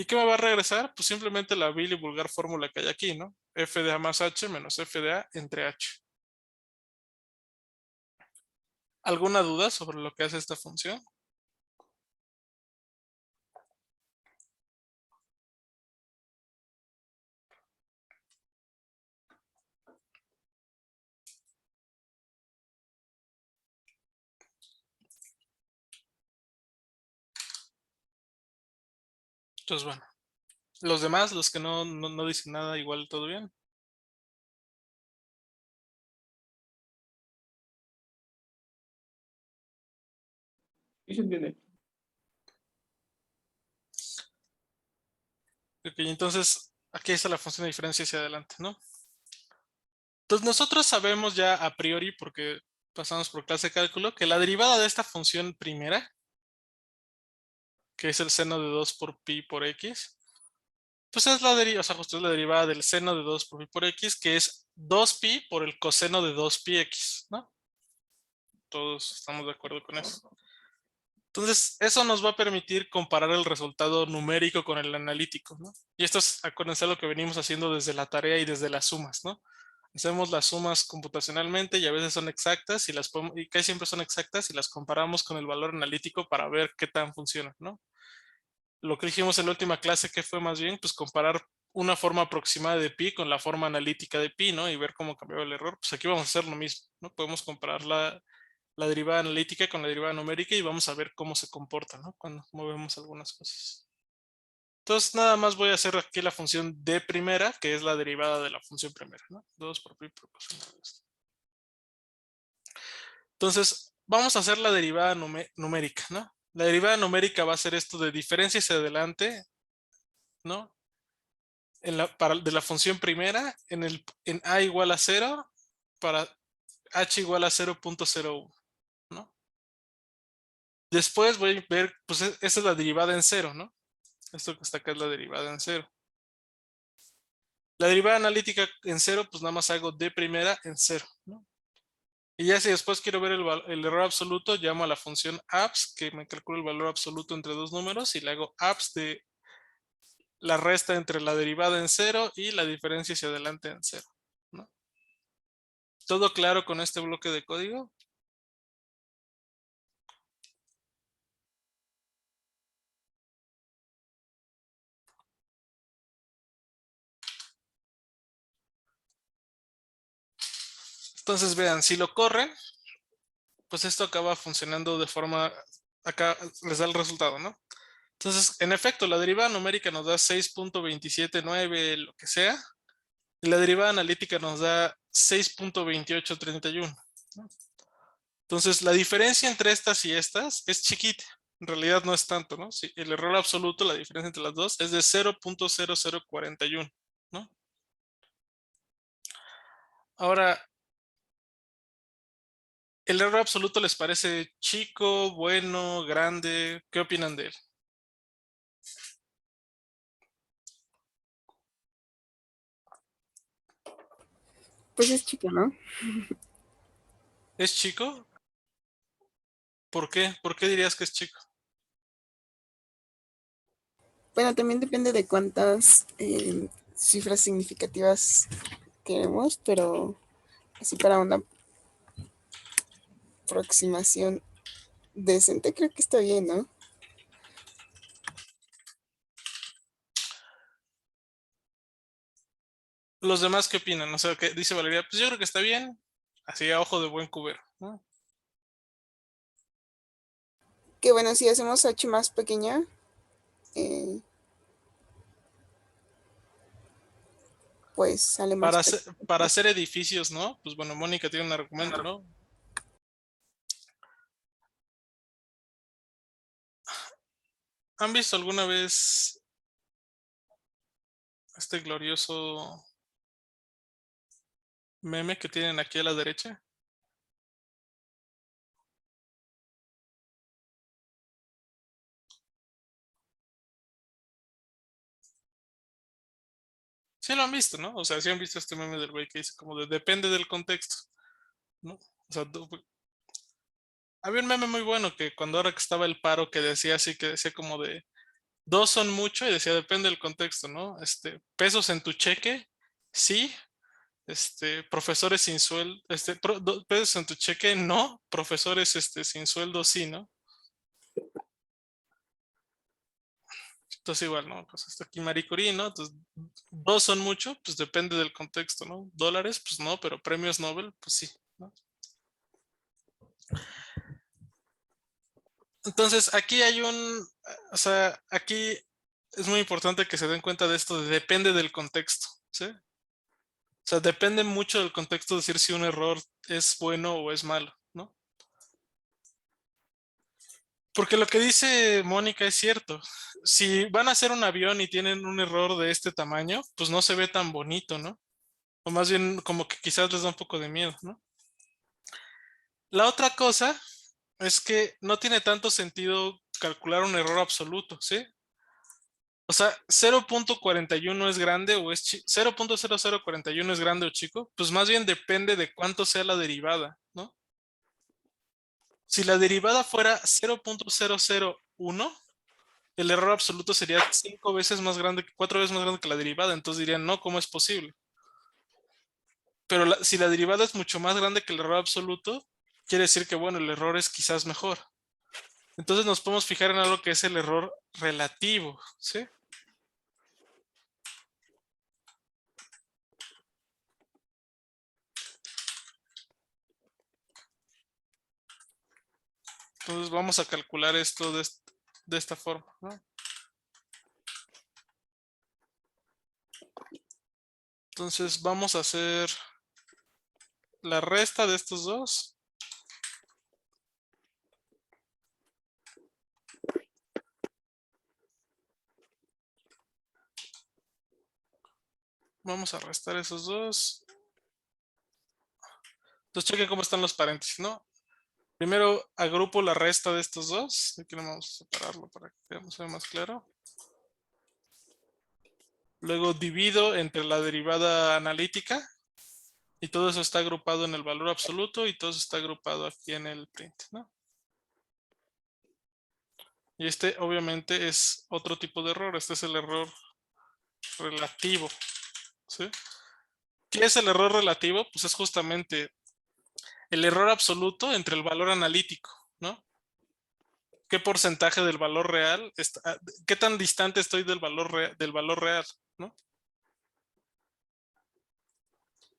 ¿Y qué me va a regresar? Pues simplemente la vil y vulgar fórmula que hay aquí, ¿no? F de A más H menos F de A entre H. ¿Alguna duda sobre lo que hace esta función? Entonces, bueno. Los demás, los que no dicen nada, igual todo bien. Sí se entiende. Ok, entonces, aquí está la función de diferencia hacia adelante, ¿no? Entonces, nosotros sabemos ya a priori, porque pasamos por clase de cálculo, que la derivada de esta función primera, que es el seno de 2 por pi por x, pues es la derivada, o sea, justo es la derivada del seno de 2 por pi por x, que es 2pi por el coseno de 2pi x, ¿no? Todos estamos de acuerdo con eso. Entonces, eso nos va a permitir comparar el resultado numérico con el analítico, ¿no? Y esto es, acuérdense, lo que venimos haciendo desde la tarea y desde las sumas, ¿no? Hacemos las sumas computacionalmente y a veces son exactas y casi siempre son exactas y las comparamos con el valor analítico para ver qué tan funcionan, ¿no? Lo que dijimos en la última clase, que fue más bien, pues comparar una forma aproximada de pi con la forma analítica de pi, ¿no? Y ver cómo cambiaba el error. Pues aquí vamos a hacer lo mismo, ¿no? Podemos comparar la derivada analítica con la derivada numérica y vamos a ver cómo se comporta, ¿no? Cuando movemos algunas cosas. Entonces, nada más voy a hacer aquí la función de primera, que es la derivada de la función primera, ¿no? 2 por pi proporcional a esto. Entonces, vamos a hacer la derivada numérica, ¿no? La derivada numérica va a ser esto de diferencia hacia adelante, ¿no? De la función primera en a igual a 0 para h igual a 0.01, ¿no? Después voy a ver, pues esta es la derivada en 0, ¿no? Esto que está acá es la derivada en 0. La derivada analítica en 0, pues nada más hago de primera en 0, ¿no? Y ya si después quiero ver el error absoluto, llamo a la función abs, que me calcula el valor absoluto entre dos números, y le hago abs de la resta entre la derivada en 0 y la diferencia hacia adelante en 0, ¿no? ¿Todo claro con este bloque de código? Entonces vean, si lo corren, pues esto acaba funcionando de forma, acá les da el resultado, ¿no? Entonces, en efecto, la derivada numérica nos da 6.279, lo que sea, y la derivada analítica nos da 6.2831, ¿no? Entonces, la diferencia entre estas y estas es chiquita. En realidad no es tanto, ¿no? Si el error absoluto, la diferencia entre las dos, es de 0.0041, ¿no? Ahora, ¿el error absoluto les parece chico, bueno, grande? ¿Qué opinan de él? Pues es chico, ¿no? ¿Es chico? ¿Por qué? ¿Por qué dirías que es chico? Bueno, también depende de cuántas cifras significativas queremos, pero así para una aproximación decente creo que está bien, ¿no? ¿Los demás qué opinan? O sea, ¿qué dice Valeria? Pues yo creo que está bien. Así a ojo de buen cubero, ¿no? Que bueno, si hacemos h más pequeña, eh, pues sale más pequeña. Para hacer edificios, ¿no? Pues bueno, Mónica tiene un argumento, ¿no? ¿Han visto alguna vez este glorioso meme que tienen aquí a la derecha. Sí lo han visto, ¿no? O sea, sí han visto este meme del güey que dice como de depende del contexto, ¿no? O sea, había un meme muy bueno que cuando ahora que estaba el paro que decía así, que decía como de dos son mucho y decía depende del contexto, ¿no? Pesos en tu cheque, sí. Profesores sin sueldo, pesos en tu cheque, no. Profesores sin sueldo, sí, ¿no? Entonces igual, ¿no? Pues hasta aquí Marie Curie, ¿no? Entonces, dos son mucho, pues depende del contexto, ¿no? Dólares, pues no, pero premios Nobel, pues sí, ¿no? Entonces, aquí hay o sea, aquí es muy importante que se den cuenta de esto, de depende del contexto, ¿sí? O sea, depende mucho del contexto decir si un error es bueno o es malo, ¿no? Porque lo que dice Mónica es cierto. Si van a hacer un avión y tienen un error de este tamaño, pues no se ve tan bonito, ¿no? O más bien como que quizás les da un poco de miedo, ¿no? La otra cosa es que no tiene tanto sentido calcular un error absoluto, ¿sí? O sea, 0.41 es grande o es 0.0041 es grande o chico, pues más bien depende de cuánto sea la derivada, ¿no? Si la derivada fuera 0.001, el error absoluto sería 5 veces más grande, 4 veces más grande que la derivada, entonces dirían, no, ¿cómo es posible? Pero si la derivada es mucho más grande que el error absoluto, quiere decir que, bueno, el error es quizás mejor. Entonces nos podemos fijar en algo que es el error relativo, ¿sí? Entonces vamos a calcular esto de esta forma, ¿no? Entonces vamos a hacer la resta de estos dos. Vamos a restar esos dos. Entonces chequen cómo están los paréntesis, ¿no? Primero agrupo la resta de estos dos. Aquí no vamos a separarlo para que sea más claro. Luego divido entre la derivada analítica. Y todo eso está agrupado en el valor absoluto y todo eso está agrupado aquí en el print, ¿no? Y obviamente es otro tipo de error. Este es el error relativo, ¿sí? ¿Qué es el error relativo? Pues es justamente el error absoluto entre el valor analítico, ¿no? ¿Qué porcentaje del valor real está, qué tan distante estoy del valor real, ¿no?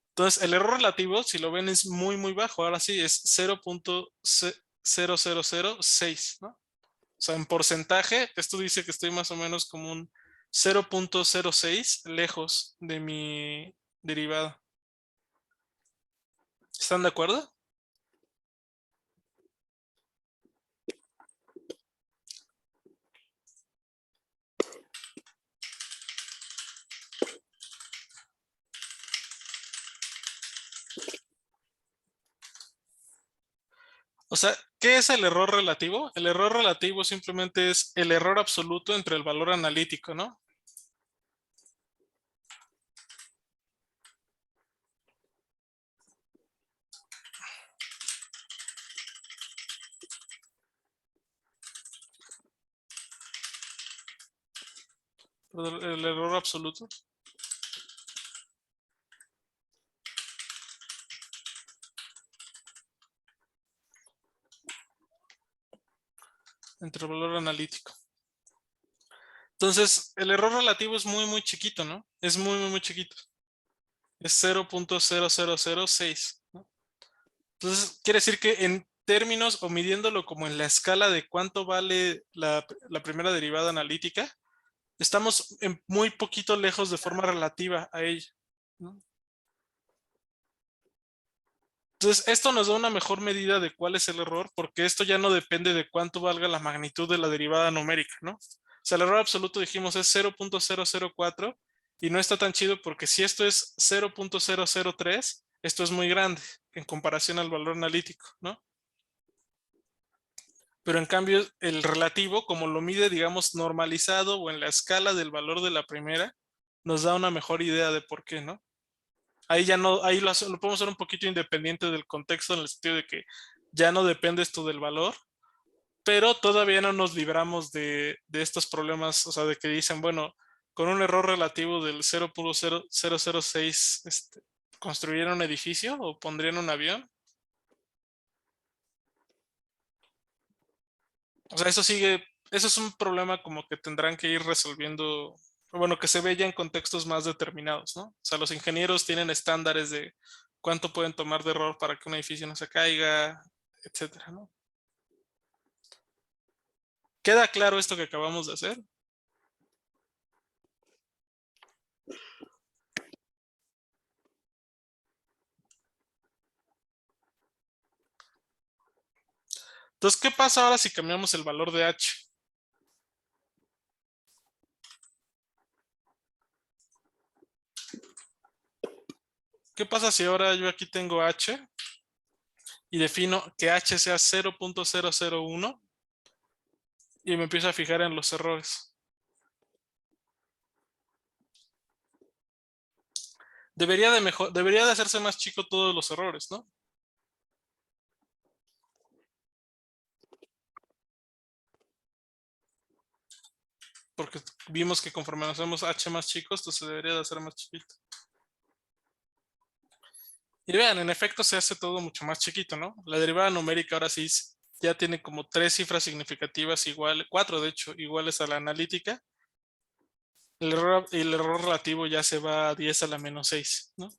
Entonces, el error relativo, si lo ven, es muy, muy bajo. Ahora sí, es 0.0006, ¿no? O sea, en porcentaje, esto dice que estoy más o menos como un 0.06 lejos de mi derivada. ¿Están de acuerdo? O sea, ¿qué es el error relativo? El error relativo simplemente es el error absoluto entre el valor analítico, ¿no? El error absoluto. Entre el valor analítico. Entonces, el error relativo es muy, muy chiquito, ¿no? Es muy, muy, muy chiquito. Es 0.0006, ¿no? Entonces, quiere decir que en términos o midiéndolo como en la escala de cuánto vale la primera derivada analítica, estamos muy poquito lejos de forma relativa a ella, ¿no? Entonces, esto nos da una mejor medida de cuál es el error, porque esto ya no depende de cuánto valga la magnitud de la derivada numérica, ¿no? O sea, el error absoluto dijimos es 0.004 Y no está tan chido porque si esto es 0.003, esto es muy grande en comparación al valor analítico, ¿no? Pero en cambio el relativo, como lo mide, digamos, normalizado o en la escala del valor de la primera, nos da una mejor idea de por qué, ¿no? Ahí ya no, ahí lo podemos hacer un poquito independiente del contexto en el sentido de que ya no depende esto del valor, pero todavía no nos libramos de estos problemas, o sea, de que dicen, bueno, con un error relativo del 0.006, ¿construyeron un edificio o pondrían un avión? O sea, eso es un problema como que tendrán que ir resolviendo, bueno, que se ve ya en contextos más determinados, ¿no? O sea, los ingenieros tienen estándares de cuánto pueden tomar de error para que un edificio no se caiga, etcétera, ¿no? ¿Queda claro esto que acabamos de hacer? Entonces, ¿qué pasa ahora si cambiamos el valor de H? ¿Qué pasa si ahora yo aquí tengo H y defino que H sea 0.001 y me empiezo a fijar en los errores? Debería de hacerse más chico todos los errores, ¿no? Porque vimos que conforme nos hacemos H más chicos, entonces debería de hacer más chiquito. Y vean, en efecto se hace todo mucho más chiquito, ¿no? La derivada numérica ahora sí ya tiene como 3 cifras significativas iguales, 4 de hecho, iguales a la analítica. El error relativo ya se va a 10 a la menos 6, ¿no?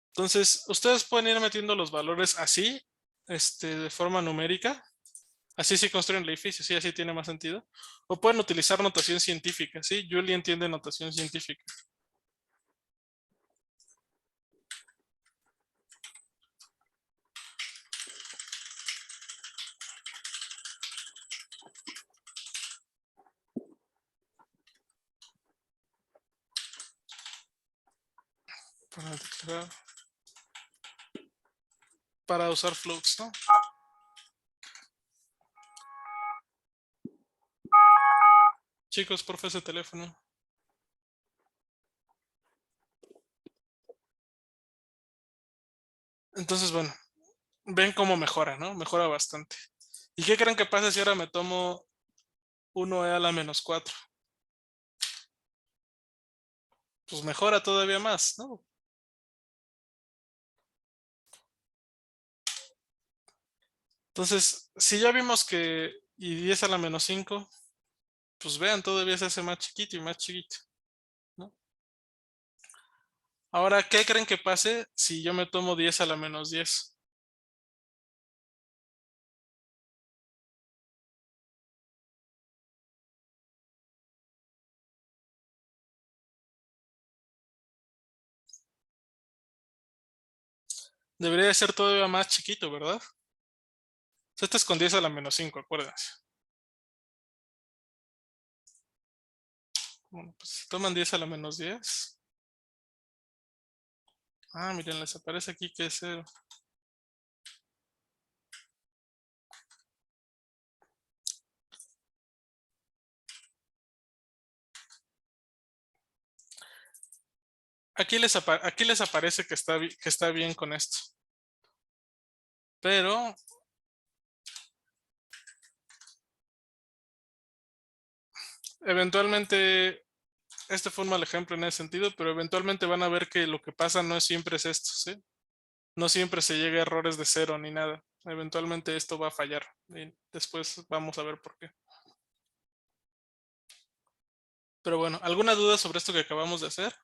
Entonces, ustedes pueden ir metiendo los valores así, de forma numérica. Así sí construyen el edificio, sí, así tiene más sentido. O pueden utilizar notación científica, ¿sí? Julie entiende notación científica. Para declarar, para usar flux, ¿no? Chicos, porfa ese teléfono. Entonces, bueno, ven cómo mejora, ¿no? Mejora bastante. ¿Y qué creen que pasa si ahora me tomo 1e a la menos 4? Pues mejora todavía más, ¿no? Entonces, si ya vimos que y 10 a la menos 5, pues vean, todavía se hace más chiquito y más chiquito, ¿no? Ahora, ¿qué creen que pase si yo me tomo 10 a la menos 10? Debería de ser todavía más chiquito, ¿verdad? Esto es con 10 a la menos 5, acuérdense. Bueno, pues si toman 10 a la menos 10. Ah, miren, les aparece aquí que es 0. Aquí les aparece que está bien con esto. Pero eventualmente, este fue un mal ejemplo en ese sentido, pero eventualmente van a ver que lo que pasa no siempre es esto, ¿sí? No siempre se llega a errores de 0 ni nada. Eventualmente esto va a fallar. Y después vamos a ver por qué. Pero bueno, ¿alguna duda sobre esto que acabamos de hacer?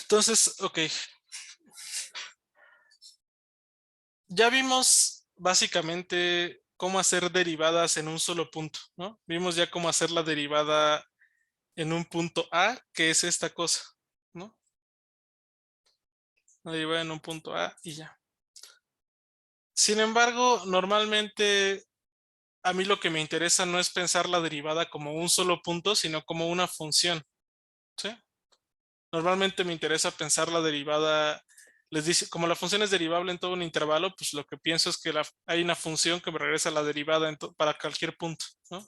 Entonces, ok. Ya vimos básicamente cómo hacer derivadas en un solo punto, ¿no? Vimos ya cómo hacer la derivada en un punto A, que es esta cosa, ¿no? La derivada en un punto A y ya. Sin embargo, normalmente a mí lo que me interesa no es pensar la derivada como un solo punto, sino como una función, ¿sí? Normalmente me interesa pensar la derivada, les dice, como la función es derivable en todo un intervalo, pues lo que pienso es que hay una función que me regresa la derivada para cualquier punto, ¿no?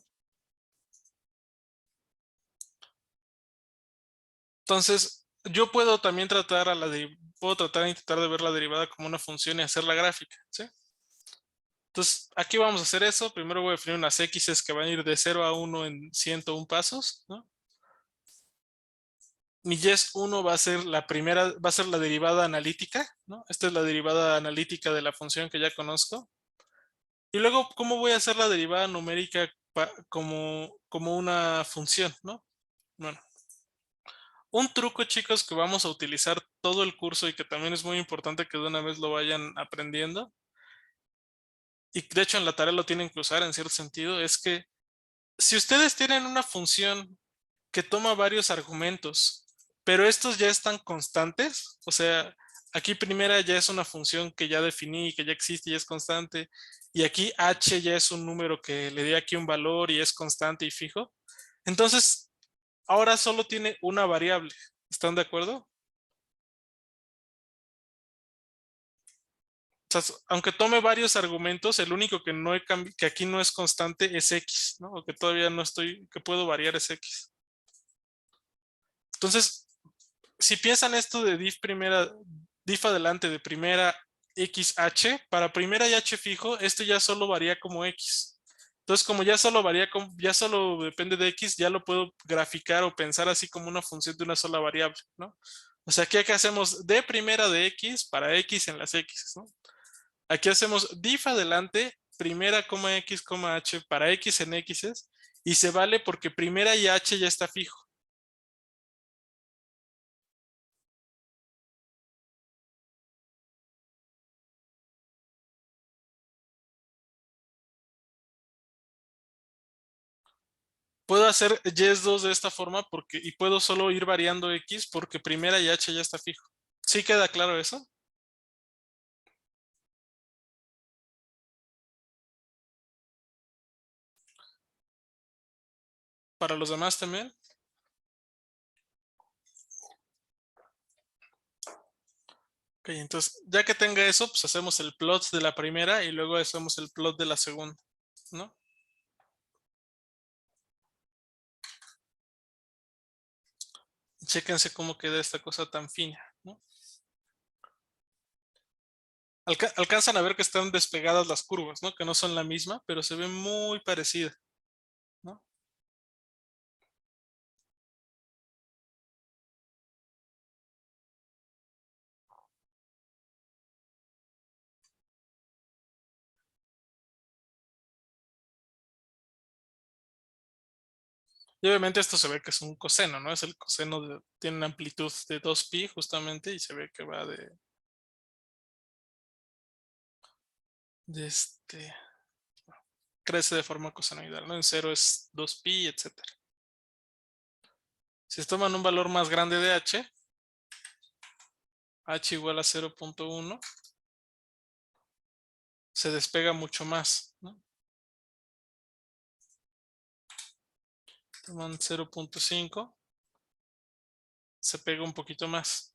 Entonces, yo puedo también puedo tratar de intentar de ver la derivada como una función y hacer la gráfica, ¿sí? Entonces, aquí vamos a hacer eso. Primero voy a definir unas x's que van a ir de 0 a 1 en 101 pasos, ¿no? Mi yes1 va a ser la primera, va a ser la derivada analítica, ¿no? Esta es la derivada analítica de la función que ya conozco. Y luego, ¿cómo voy a hacer la derivada numérica como una función, ¿no? Bueno, un truco, chicos, que vamos a utilizar todo el curso y que también es muy importante que de una vez lo vayan aprendiendo, y de hecho en la tarea lo tienen que usar en cierto sentido, es que si ustedes tienen una función que toma varios argumentos, pero estos ya están constantes, o sea, aquí primera ya es una función que ya definí, que ya existe y es constante, y aquí h ya es un número que le di aquí un valor y es constante y fijo, entonces ahora solo tiene una variable. ¿Están de acuerdo? O sea, aunque tome varios argumentos, el único que no que aquí no es constante es x, ¿no? O que todavía no que puedo variar es x. Entonces, si piensan esto de diff adelante de primera xh, para primera y h fijo, esto ya solo varía como x. Entonces, como ya solo varía, ya solo depende de x, ya lo puedo graficar o pensar así como una función de una sola variable, ¿no? O sea, aquí hacemos de primera de x para x en las x, ¿no? Aquí hacemos diff adelante, primera, x, h para x en x, y se vale porque primera y h ya está fijo. Puedo hacer yes2 de esta forma y puedo solo ir variando x porque primera y h ya está fijo. ¿Sí queda claro eso? ¿Para los demás también? Ok, entonces ya que tenga eso, pues hacemos el plot de la primera y luego hacemos el plot de la segunda, ¿no? Chéquense cómo queda esta cosa tan fina, ¿no? Alcanzan a ver que están despegadas las curvas, ¿no? Que no son la misma, pero se ven muy parecidas, ¿no? Y obviamente esto se ve que es un coseno, ¿no? Es el coseno, tiene una amplitud de 2pi justamente y se ve que va crece de forma cosenoidal, ¿no? En 0 es 2pi, etcétera. Si toman un valor más grande de h igual a 0.1, se despega mucho más, ¿no? Toman 0.5, se pega un poquito más.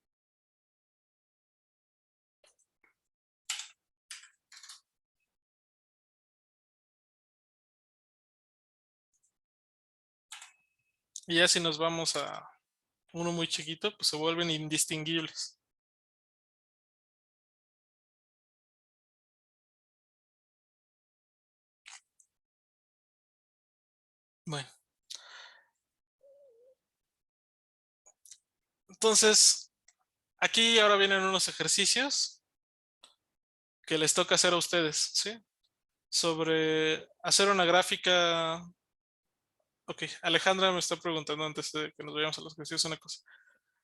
Y ya si nos vamos a uno muy chiquito, pues se vuelven indistinguibles. Bueno. Entonces, aquí ahora vienen unos ejercicios que les toca hacer a ustedes, ¿sí? Sobre hacer una gráfica. Ok, Alejandra me está preguntando antes de que nos vayamos a los ejercicios una cosa.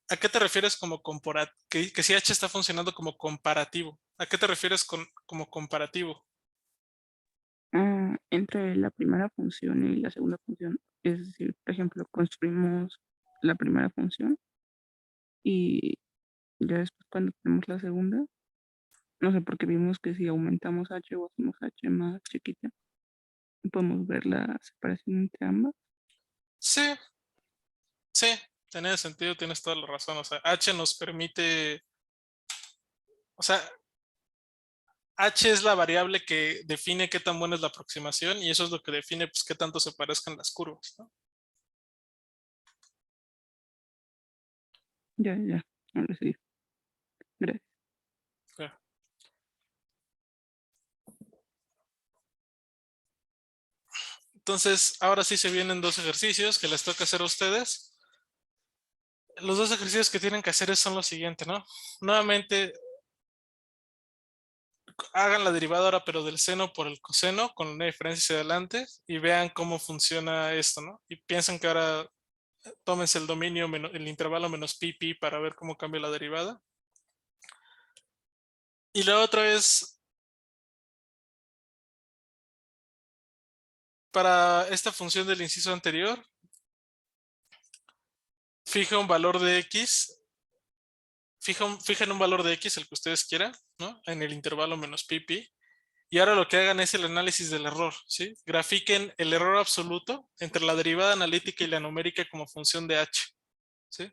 ¿A qué te refieres como que si H está funcionando como comparativo? ¿A qué te refieres como comparativo? entre la primera función y la segunda función. Es decir, por ejemplo, construimos la primera función y ya después cuando tenemos la segunda, no sé, porque vimos que si aumentamos h o hacemos h más chiquita, podemos ver la separación entre ambas. Sí, sí, en ese sentido tienes toda la razón. O sea, H nos permite, o sea, H es la variable que define qué tan buena es la aproximación y eso es lo que define pues, qué tanto se parezcan las curvas, ¿no? Ya, ahora sí. Gracias. Claro. Entonces, ahora sí se vienen dos ejercicios que les toca hacer a ustedes. Los dos ejercicios que tienen que hacer son los siguientes, ¿no? Nuevamente, hagan la derivada ahora, pero del seno por el coseno, con una diferencia hacia adelante, y vean cómo funciona esto, ¿no? Y piensen que ahora tómense el dominio, el intervalo menos pi para ver cómo cambia la derivada. Y la otra es, para esta función del inciso anterior, fija un valor de x, fijan un valor de x, el que ustedes quieran, ¿no? En el intervalo menos pi. Y ahora lo que hagan es el análisis del error, ¿sí? Grafiquen el error absoluto entre la derivada analítica y la numérica como función de h, ¿sí?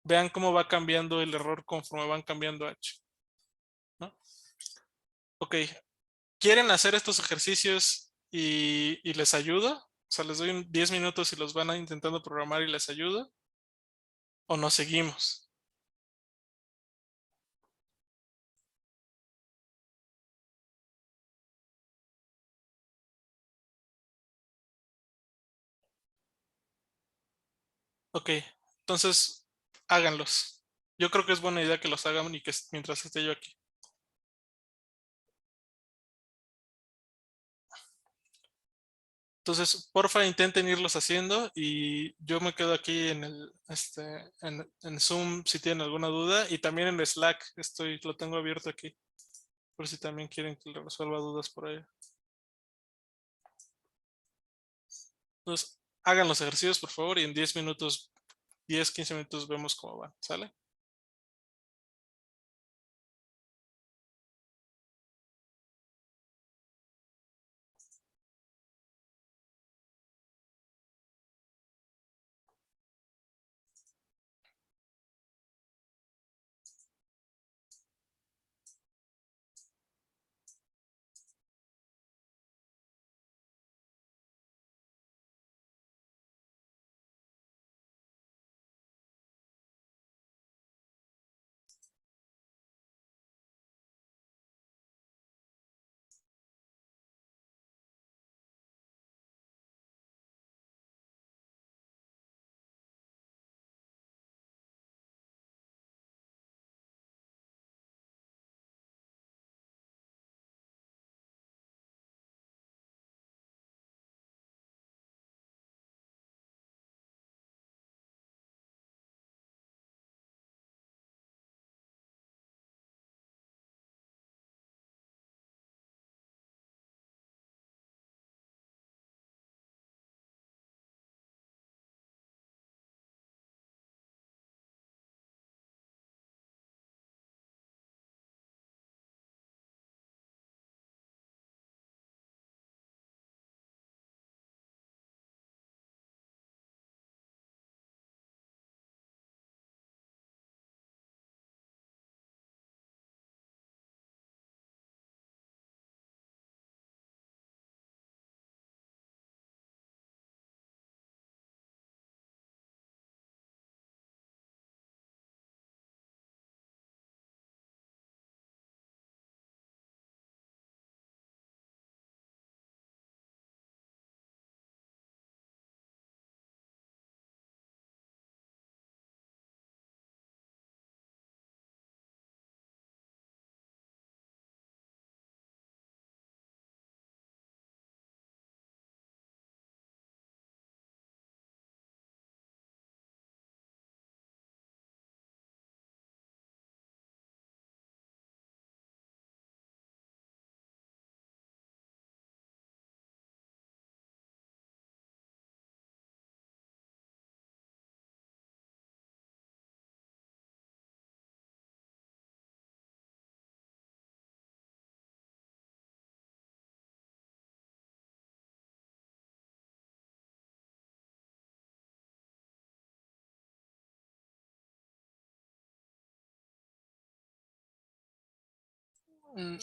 Vean cómo va cambiando el error conforme van cambiando h, ¿no? Ok, ¿quieren hacer estos ejercicios y les ayudo? O sea, les doy 10 minutos y los van a intentando programar y les ayudo. ¿O nos seguimos? Ok, entonces háganlos. Yo creo que es buena idea que los hagan y que mientras esté yo aquí. Entonces, porfa, intenten irlos haciendo y yo me quedo aquí en el en Zoom si tienen alguna duda y también en Slack lo tengo abierto aquí por si también quieren que le resuelva dudas por ahí. Entonces, hagan los ejercicios por favor y en 10 minutos, 10, 15 minutos vemos cómo van, ¿sale?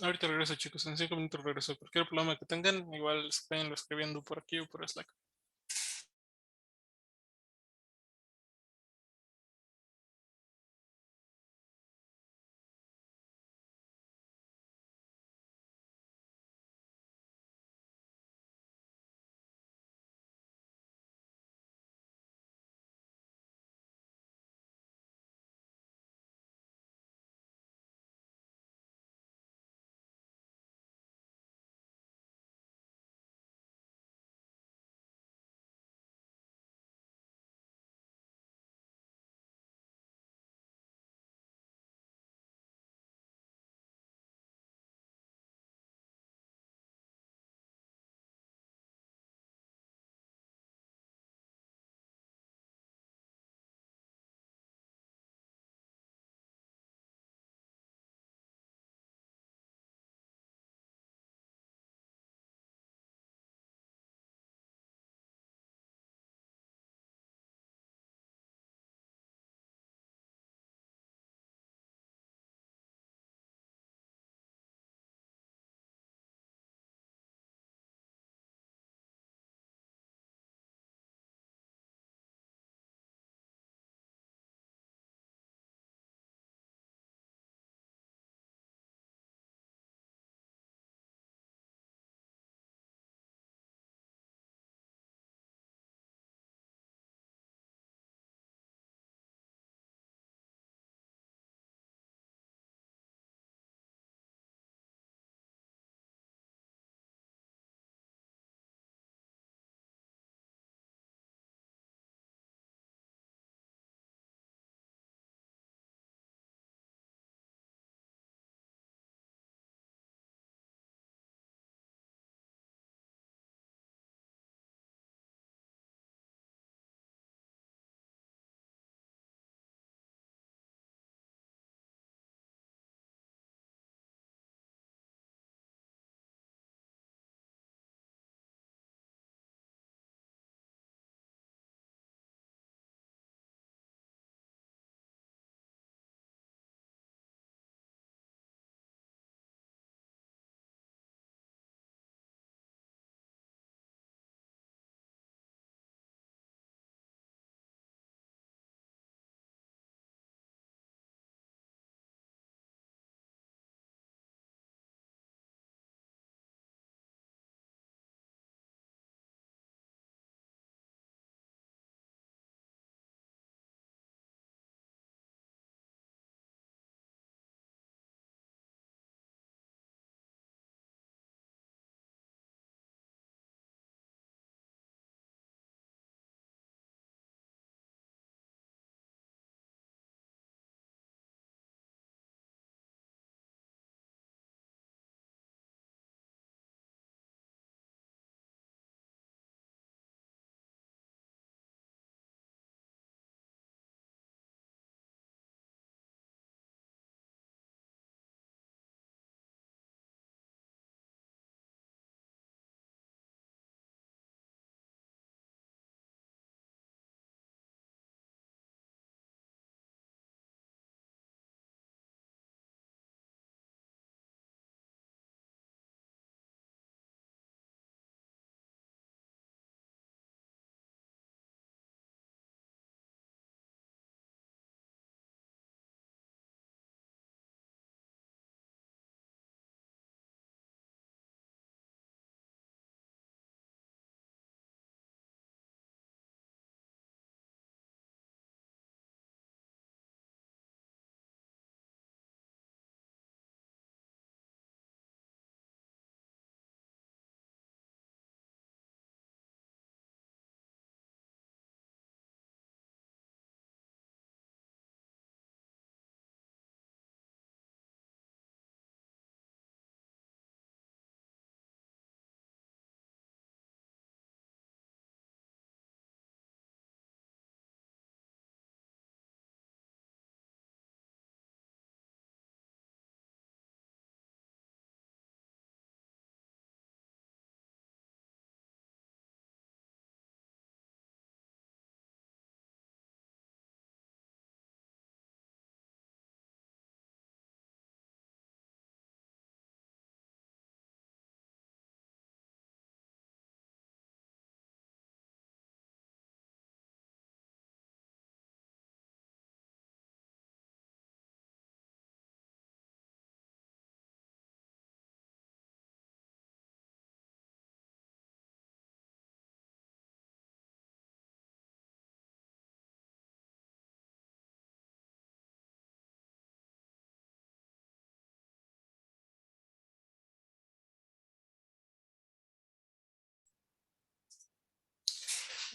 Ahorita regreso, chicos. En 5 minutos regreso. Cualquier problema que tengan, igual se pueden lo escribiendo por aquí o por Slack.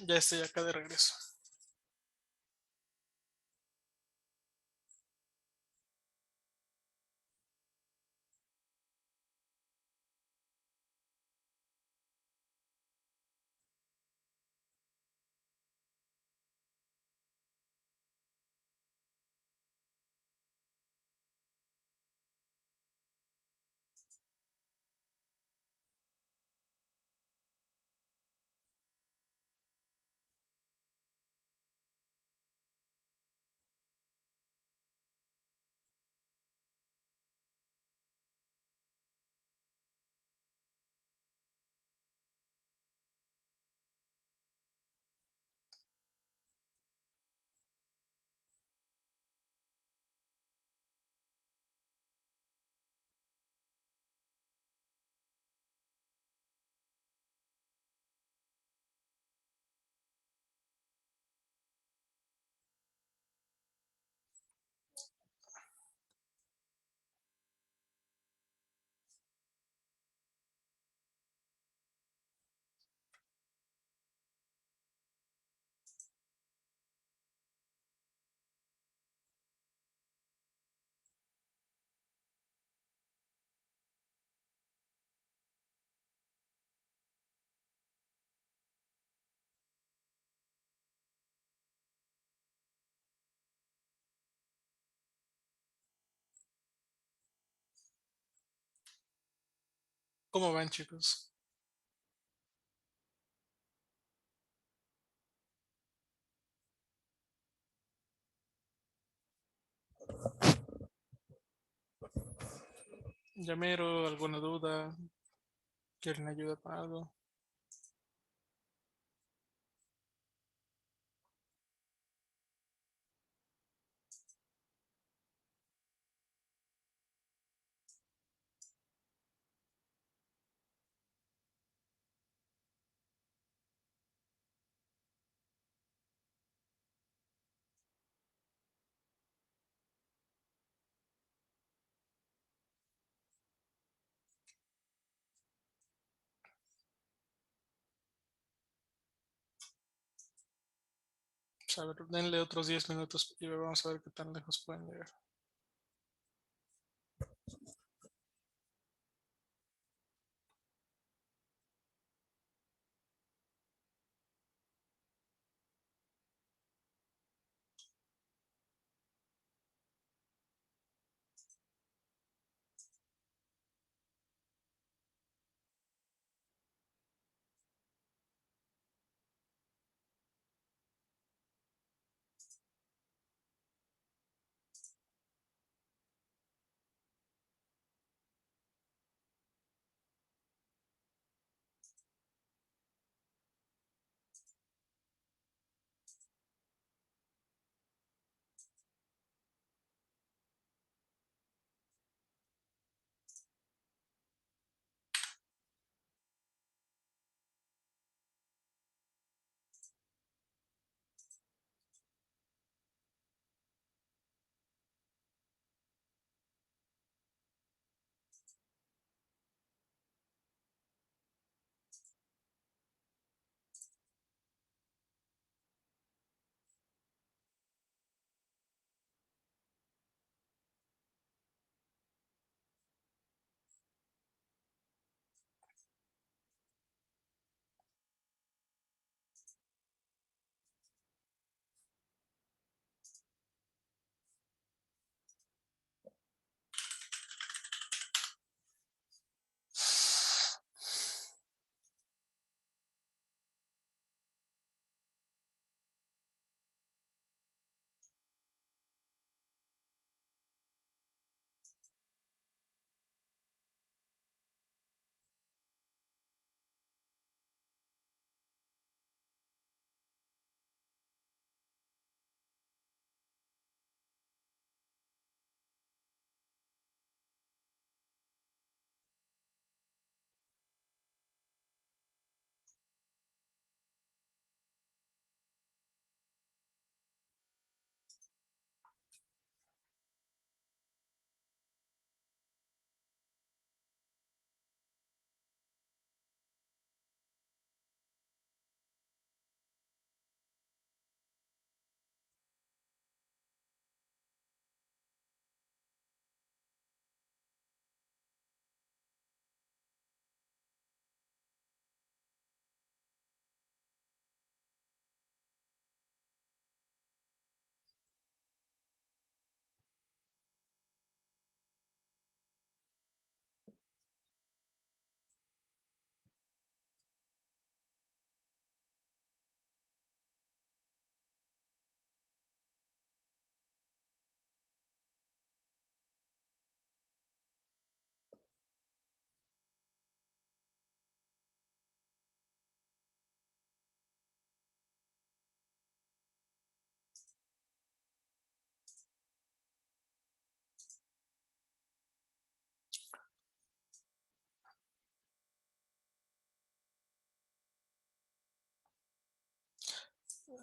Ya estoy acá de regreso. ¿Cómo van, chicos? Llamero, ¿alguna duda? ¿Quieren ayuda con algo? Pues a ver, denle otros 10 minutos y vamos a ver qué tan lejos pueden llegar.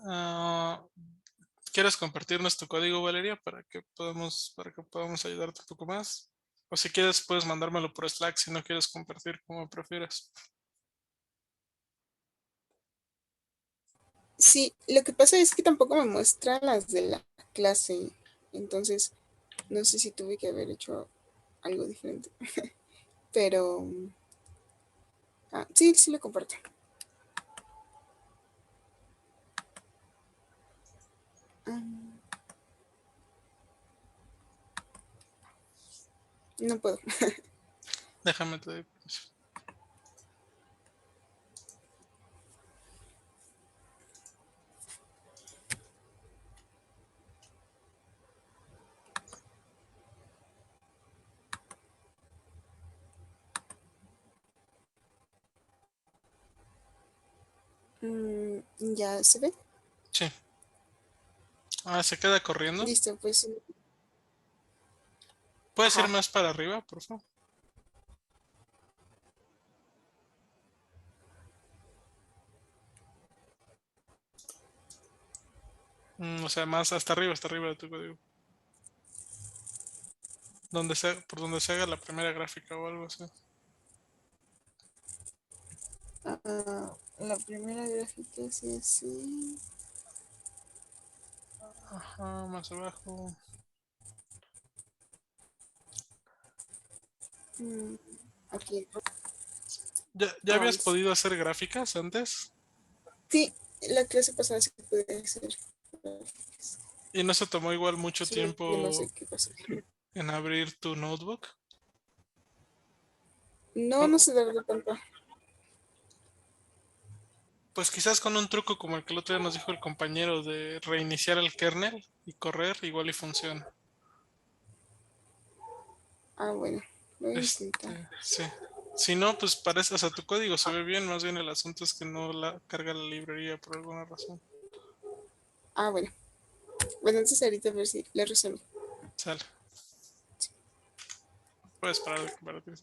Ah, ¿quieres compartirnos tu código, Valeria, para que podamos ayudarte un poco más? O si quieres, puedes mandármelo por Slack si no quieres compartir, como prefieras. Sí, lo que pasa es que tampoco me muestra las de la clase, entonces no sé si tuve que haber hecho algo diferente, pero sí, sí lo comparto. Ah, no puedo. Déjame te doy permiso. Ya se ve. Sí. Se queda corriendo. Listo, pues. ¿Puedes ir Ajá. más para arriba, por favor? O sea, más hasta arriba de tu código. Por donde se haga la primera gráfica o algo así. La primera gráfica es así. Ajá, más abajo. Mm, Aquí. ¿Ya habías Listo. podido hacer gráficas antes? Sí, la clase pasada sí pude hacer. ¿Y no se tomó igual mucho Solo que no tiempo sé qué pasó. en abrir tu notebook? No, no Por- se tardó tanto. Pues quizás con un truco como el que el otro día nos dijo el compañero de reiniciar el kernel y correr, igual y funciona. Bueno, lo voy a intentar. Sí. Si no, pues parece, o sea, tu código se ve bien, más bien el asunto es que no la carga la librería por alguna razón. Bueno. Bueno, entonces ahorita a ver si le resuelvo. Sale. Puedes parar de compartir.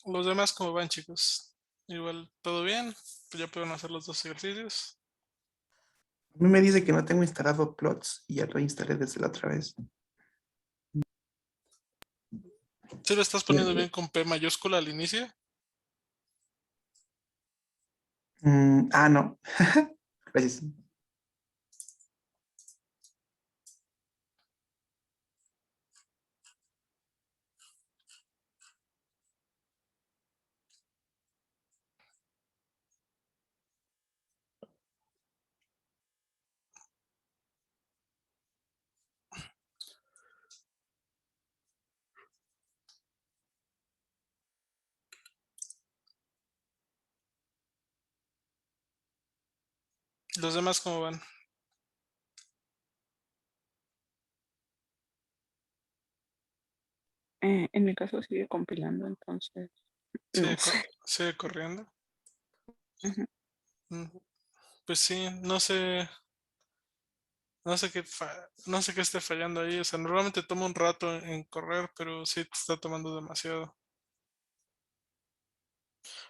Los demás, ¿cómo van, chicos? Igual, ¿todo bien? Pues ya pueden hacer los dos ejercicios. A mí me dice que no tengo instalado plots y ya lo instalé desde la otra vez. ¿Sí lo estás poniendo bien con P mayúscula al inicio? No. Gracias. Los demás, ¿cómo van? En mi caso sigue compilando, entonces no Sigue, sé. sigue corriendo. Ujú. Pues sí, no sé. No sé qué, no sé qué esté fallando ahí. O sea, normalmente toma un rato en correr, pero sí te está tomando demasiado.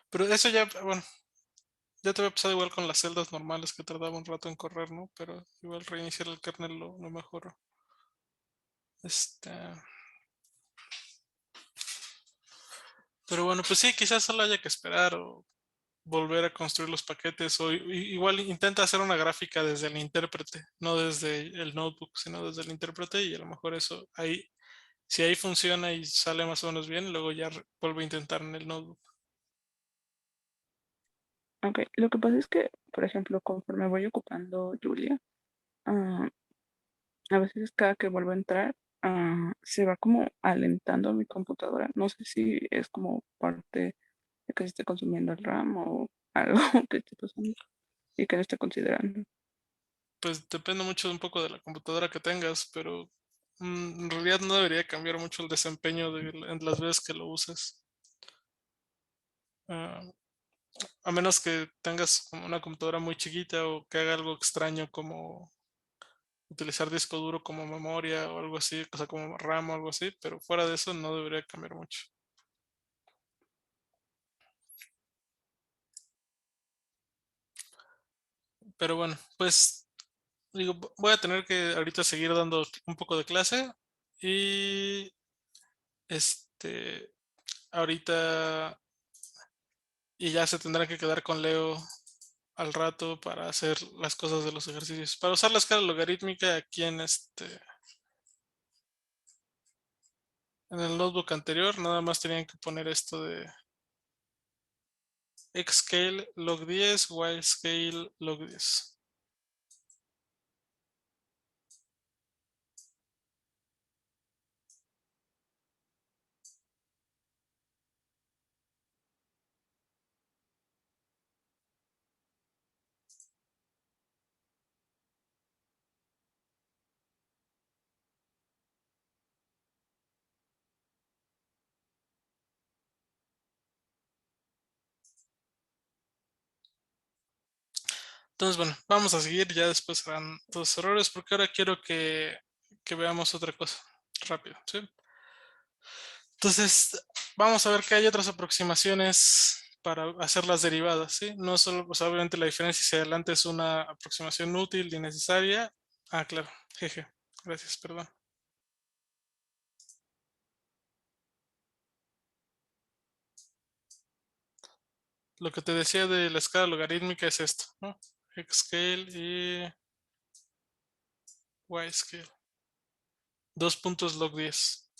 Pero eso ya, bueno, ya te había pasado igual con las celdas normales que tardaba un rato en correr, ¿no? Pero igual reiniciar el kernel lo mejoró. Este. Pero bueno, pues sí, quizás solo haya que esperar o volver a construir los paquetes o igual intenta hacer una gráfica desde el intérprete, no desde el notebook, sino desde el intérprete y a lo mejor eso ahí, si ahí funciona y sale más o menos bien, luego ya vuelve a intentar en el notebook. Ok, lo que pasa es que, por ejemplo, conforme voy ocupando Julia, ah, a veces cada que vuelvo a entrar, se va como alentando mi computadora. No sé si es como parte de que se esté consumiendo el RAM o algo que esté pasando y que no esté considerando. Pues depende mucho un poco de la computadora que tengas, pero en realidad no debería cambiar mucho el desempeño en las veces que lo uses. Ah, a menos que tengas como una computadora muy chiquita o que haga algo extraño como utilizar disco duro como memoria o algo así, o sea, como RAM o algo así, pero fuera de eso no debería cambiar mucho. Pero bueno, pues digo, voy a tener que ahorita seguir dando un poco de clase y este, ahorita y ya se tendrá que quedar con Leo al rato para hacer las cosas de los ejercicios. Para usar la escala logarítmica aquí en el notebook anterior, nada más tenían que poner esto de xscale log 10, yscale log 10. Entonces, bueno, vamos a seguir, ya después serán todos errores, porque ahora quiero que veamos otra cosa rápido, ¿sí? Entonces, vamos a ver que hay otras aproximaciones para hacer las derivadas, ¿sí? No solo, pues obviamente la diferencia si adelante es una aproximación útil y necesaria. Ah, claro, jeje, gracias, perdón. Lo que te decía de la escala logarítmica es esto, ¿no? Xscale y yscale. 2 puntos log 10.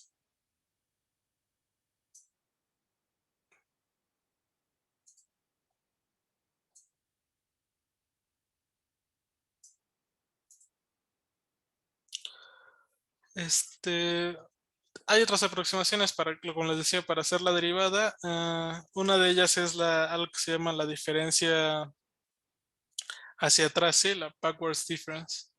Hay otras aproximaciones para, como les decía, para hacer la derivada. Una de ellas es algo que se llama la diferencia hacia atrás, ¿sí? La backwards difference.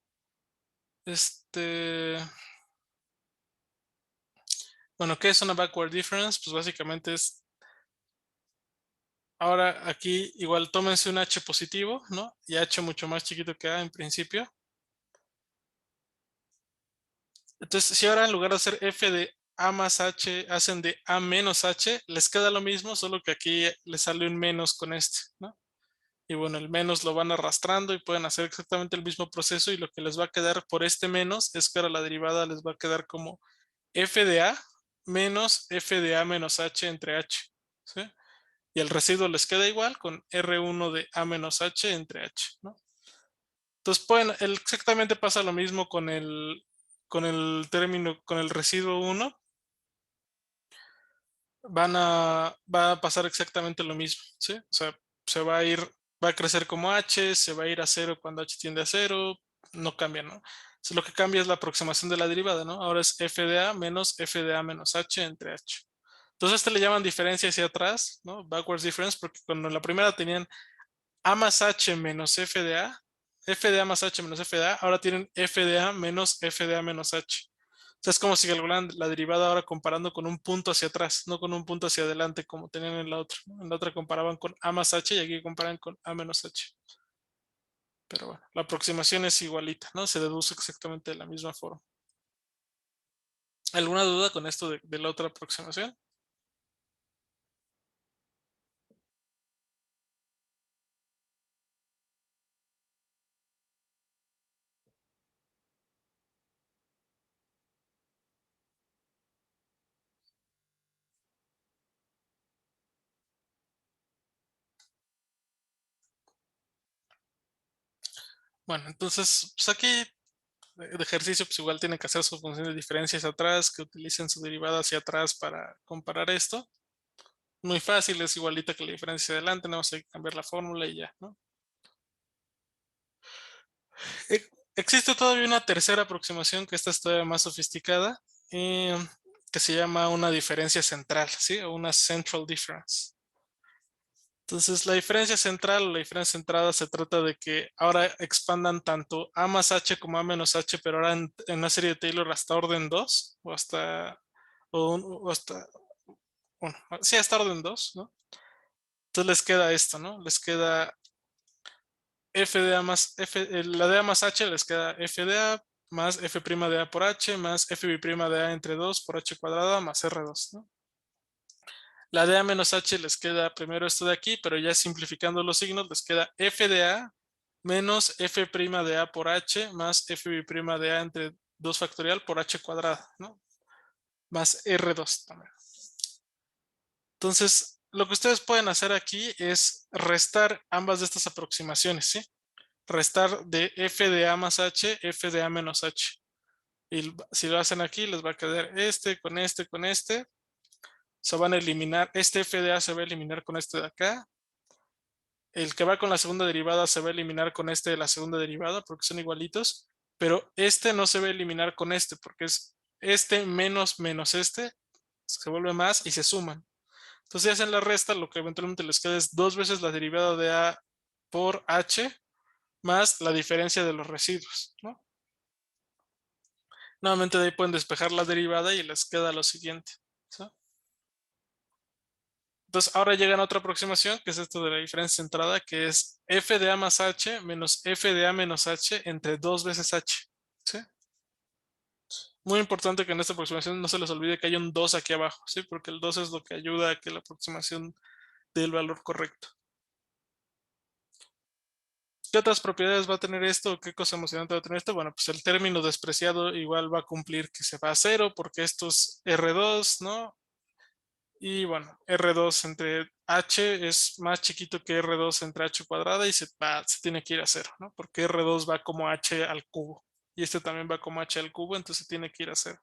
Bueno, ¿qué es una backward difference? Pues básicamente es, ahora aquí igual tómense un h positivo, ¿no? Y h mucho más chiquito que a en principio. Entonces, si ahora en lugar de hacer f de a más h, hacen de a menos h, les queda lo mismo, solo que aquí les sale un menos con este, ¿no? Y bueno, el menos lo van arrastrando y pueden hacer exactamente el mismo proceso y lo que les va a quedar por este menos es que ahora la derivada les va a quedar como f de a menos f de a menos h entre h, ¿sí? Y el residuo les queda igual con R1 de A menos H entre H, ¿no? Entonces exactamente pasa lo mismo con el término, con el residuo 1. Va a pasar exactamente lo mismo, ¿sí? O sea, va a crecer como H, se va a ir a 0 cuando H tiende a 0, no cambia, ¿no? Entonces, lo que cambia es la aproximación de la derivada, ¿no? Ahora es f de a menos f de a menos h entre h. Entonces, le llaman diferencia hacia atrás, ¿no? Backwards difference, porque cuando en la primera tenían a más h menos f de a más h menos f de a, ahora tienen f de a menos f de a menos h. sea, es como si calcularan la derivada ahora comparando con un punto hacia atrás, no con un punto hacia adelante como tenían en la otra, ¿no? En la otra comparaban con A más H y aquí comparan con A menos H. Pero bueno, la aproximación es igualita, ¿no? Se deduce exactamente de la misma forma. ¿Alguna duda con esto de la otra aproximación? Bueno, entonces, pues aquí de ejercicio, pues igual tienen que hacer su función de diferencia hacia atrás, que utilicen su derivada hacia atrás para comparar esto. Muy fácil, es igualita que la diferencia hacia adelante, nada más hay que cambiar la fórmula y ya, ¿no? Existe todavía una tercera aproximación que esta es todavía más sofisticada, que se llama una diferencia central, ¿sí? O una central difference. Entonces, la diferencia central o la diferencia centrada se trata de que ahora expandan tanto A más H como A menos H, pero ahora en una serie de Taylor hasta orden 2 o hasta, bueno, sí, hasta orden 2, ¿no? Entonces les queda esto, ¿no? Les queda f de A más F, la de A más H les queda f de A más f' de A por H más f' de A entre 2 por H cuadrada más R2, ¿no? La de A menos H les queda primero esto de aquí, pero ya simplificando los signos les queda f de A menos f' de A por H más f' de A entre 2 factorial por H cuadrada, ¿no? Más R2 también. Entonces, lo que ustedes pueden hacer aquí es restar ambas de estas aproximaciones, ¿sí? Restar de f de A más H, f de A menos H. Y si lo hacen aquí, les va a quedar este, con este, con este. Se van a eliminar, este f de A se va a eliminar con este de acá. El que va con la segunda derivada se va a eliminar con este de la segunda derivada porque son igualitos. Pero este no se va a eliminar con este porque es este menos menos este. Se vuelve más y se suman. Entonces, si hacen la resta, lo que eventualmente les queda es 2 veces la derivada de A por H más la diferencia de los residuos, ¿no? Nuevamente de ahí pueden despejar la derivada y les queda lo siguiente, ¿sí? Entonces, ahora llegan a otra aproximación, que es esto de la diferencia centrada, que es f de A más H menos f de A menos H entre 2 veces H, ¿sí? Muy importante que en esta aproximación no se les olvide que hay un 2 aquí abajo, ¿sí? Porque el 2 es lo que ayuda a que la aproximación dé el valor correcto. ¿Qué otras propiedades va a tener esto? ¿Qué cosa emocionante va a tener esto? Bueno, pues el término despreciado igual va a cumplir que se va a 0 porque esto es R2, ¿no? Y bueno, R2 entre H es más chiquito que R2 entre H cuadrada y se tiene que ir a 0, ¿no? Porque R2 va como H al cubo. Y este también va como H al cubo, entonces tiene que ir a 0.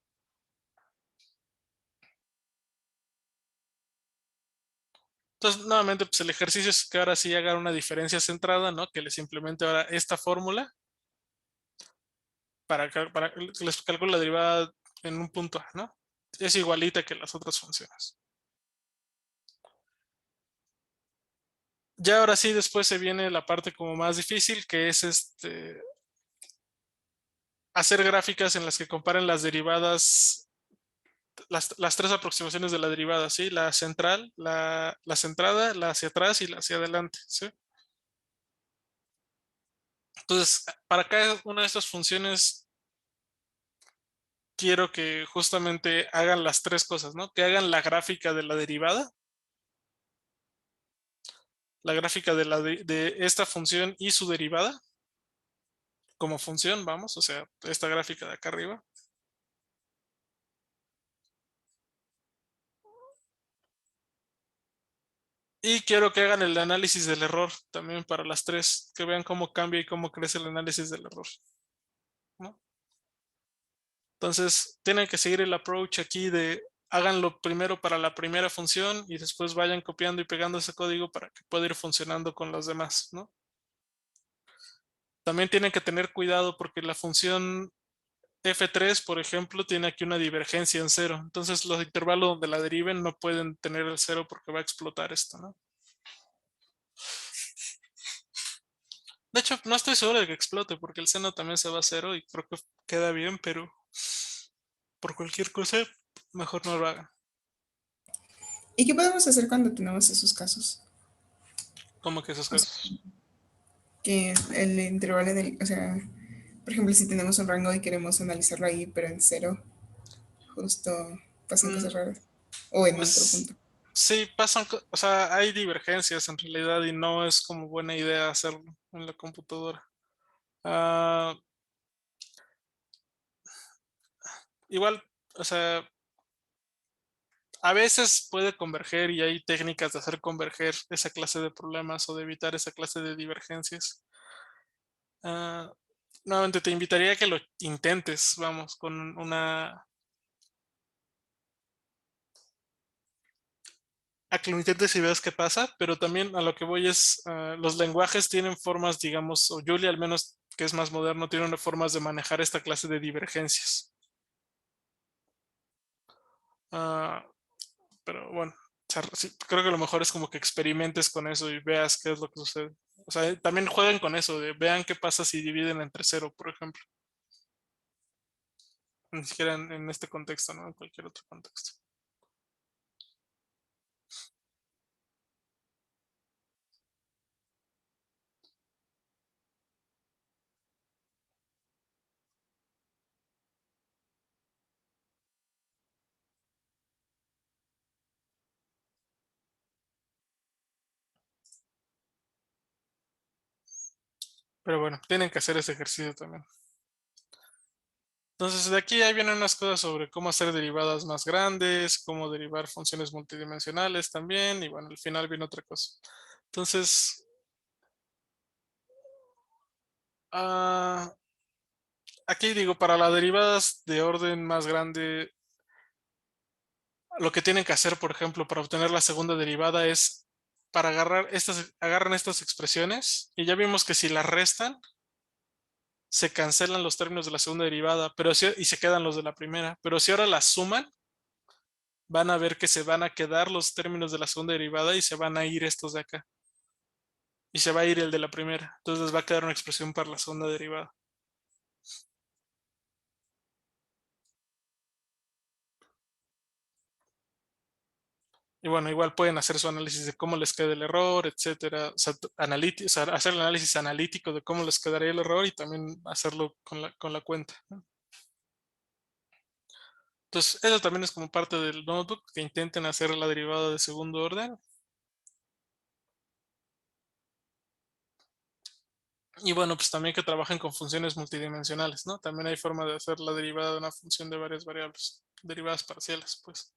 Entonces, nuevamente, pues el ejercicio es que ahora sí hagan una diferencia centrada, ¿no? Que les implemente ahora esta fórmula para que les calcule la derivada en un punto A, ¿no? Es igualita que las otras funciones. Ya ahora sí, después se viene la parte como más difícil, que es hacer gráficas en las que comparen las derivadas, las tres aproximaciones de la derivada, ¿sí? La central, la centrada, la hacia atrás y la hacia adelante, ¿sí? Entonces, para cada una de estas funciones, quiero que justamente hagan las tres cosas, ¿no? Que hagan la gráfica de la derivada, la gráfica de esta función y su derivada, como función, vamos, o sea, esta gráfica de acá arriba. Y quiero que hagan el análisis del error también para las tres, que vean cómo cambia y cómo crece el análisis del error, ¿no? Entonces, tienen que seguir el approach aquí de háganlo primero para la primera función y después vayan copiando y pegando ese código para que pueda ir funcionando con los demás, ¿no? También tienen que tener cuidado porque la función f3, por ejemplo, tiene aquí una divergencia en 0. Entonces, los intervalos donde la deriven no pueden tener el 0 porque va a explotar esto, ¿no? De hecho, no estoy seguro de que explote porque el seno también se va a 0 y creo que queda bien, pero por cualquier cosa, mejor no lo hagan. ¿Y qué podemos hacer cuando tenemos esos casos? Como que esos O sea, casos. que el intervalo o sea, por ejemplo, si tenemos un rango y queremos analizarlo ahí, pero en cero, justo pasan Mm, cosas raras. O en otro Pues punto. sí, o sea, hay divergencias en realidad y no es como buena idea hacerlo en la computadora. Ah, igual, o sea, a veces puede converger y hay técnicas de hacer converger esa clase de problemas o de evitar esa clase de divergencias. Ah, nuevamente te invitaría a que lo intentes, vamos, con a que lo intentes y veas qué pasa, pero también a lo que voy es, los lenguajes tienen formas, digamos, o Julia al menos, que es más moderno, tiene formas de manejar esta clase de divergencias. Ah, pero bueno, o sea, sí, creo que lo mejor es como que experimentes con eso y veas qué es lo que sucede. O sea, también jueguen con eso, de vean qué pasa si dividen entre cero, por ejemplo. Ni siquiera en este contexto, ¿no? En cualquier otro contexto. Pero bueno, tienen que hacer ese ejercicio también. Entonces, de aquí ahí vienen unas cosas sobre cómo hacer derivadas más grandes, cómo derivar funciones multidimensionales también, y bueno, al final viene otra cosa. Entonces, aquí digo, para las derivadas de orden más grande, lo que tienen que hacer, por ejemplo, para obtener la segunda derivada es, para agarran estas expresiones, y ya vimos que si las restan, se cancelan los términos de la segunda derivada, y se quedan los de la primera. Pero si ahora las suman, van a ver que se van a quedar los términos de la segunda derivada y se van a ir estos de acá. Y se va a ir el de la primera. Entonces les va a quedar una expresión para la segunda derivada. Y bueno, igual pueden hacer su análisis de cómo les queda el error, etcétera. O sea, hacer el análisis analítico de cómo les quedaría el error y también hacerlo con la cuenta, ¿no? Entonces, eso también es como parte del notebook, que intenten hacer la derivada de segundo orden. Y bueno, pues también que trabajen con funciones multidimensionales, ¿no? También hay forma de hacer la derivada de una función de varias variables, derivadas parciales, pues.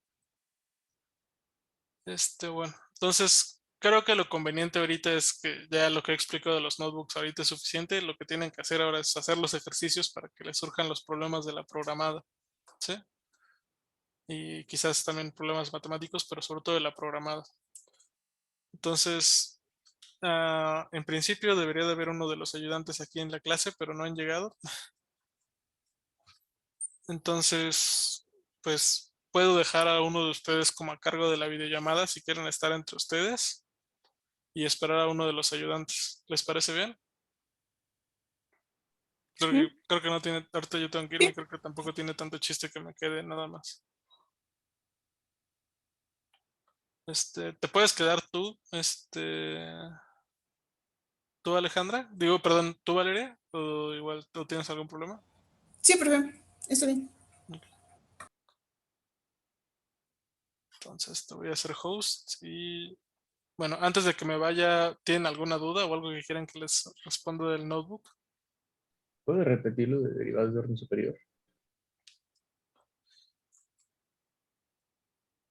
Bueno, entonces creo que lo conveniente ahorita es que ya lo que he explicado de los notebooks ahorita es suficiente. Lo que tienen que hacer ahora es hacer los ejercicios para que les surjan los problemas de la programada, ¿sí? Y quizás también problemas matemáticos, pero sobre todo de la programada. Entonces, en principio debería de haber uno de los ayudantes aquí en la clase, pero no han llegado. Entonces, pues puedo dejar a uno de ustedes como a cargo de la videollamada si quieren estar entre ustedes y esperar a uno de los ayudantes. ¿Les parece bien? Sí, Creo que no tiene, ahorita yo tengo que irme, Sí, creo que tampoco tiene tanto chiste que me quede nada más. ¿Te puedes quedar tú, tú Alejandra? Digo, perdón, tú Valeria, o igual tú tienes algún problema. sí, perdón. Está bien. Entonces te voy a hacer host y bueno, antes de que me vaya, ¿tienen alguna duda o algo que quieran que les responda del notebook? ¿Puedo repetirlo de derivados de orden superior?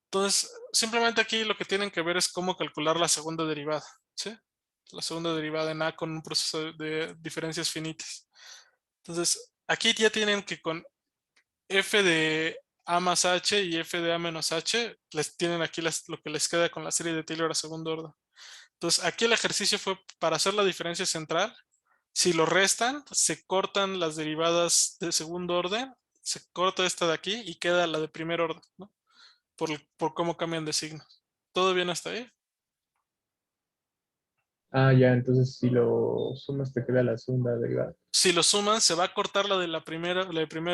Entonces, simplemente aquí lo que tienen que ver es cómo calcular la segunda derivada, ¿sí? La segunda derivada en A con un proceso de diferencias finitas. Entonces, aquí ya tienen que con f de a más h y f de a menos h, les tienen aquí lo que les queda con la serie de Taylor a segundo orden. Entonces, aquí el ejercicio fue para hacer la diferencia central. Si lo restan, se cortan las derivadas de segundo orden, se corta esta de aquí y queda la de primer orden, ¿no? Por cómo cambian de signo. ¿Todo bien hasta ahí? Ah, ya, entonces si lo sumas te queda la segunda derivada. Si lo suman, se va a cortar la de la primer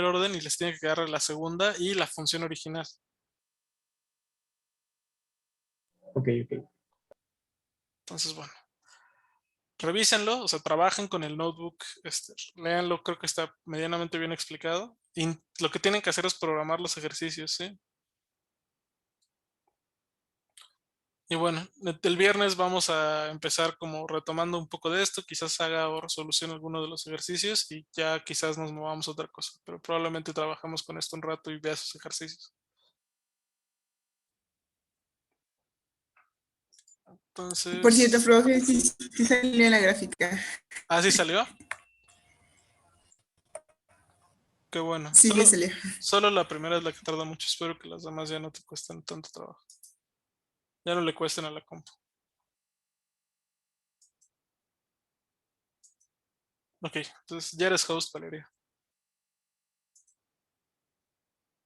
orden y les tiene que quedar la segunda y la función original. Ok, ok. Entonces, bueno, revísenlo, o sea, trabajen con el notebook, léanlo, creo que está medianamente bien explicado. Y lo que tienen que hacer es programar los ejercicios, ¿sí? Y bueno, el viernes vamos a empezar como retomando un poco de esto, quizás haga o resolucione alguno de los ejercicios y ya quizás nos movamos a otra cosa, pero probablemente trabajamos con esto un rato y vea sus ejercicios. Por cierto, Entonces, profe, sí salió en la gráfica. ¿así salió? Qué bueno. Sí, ya salió. Solo la primera es la que tarda mucho. Espero que las demás ya no te cuesten tanto trabajo. Ya no le cuesten a la compu. Ok, entonces ya eres host, Valeria.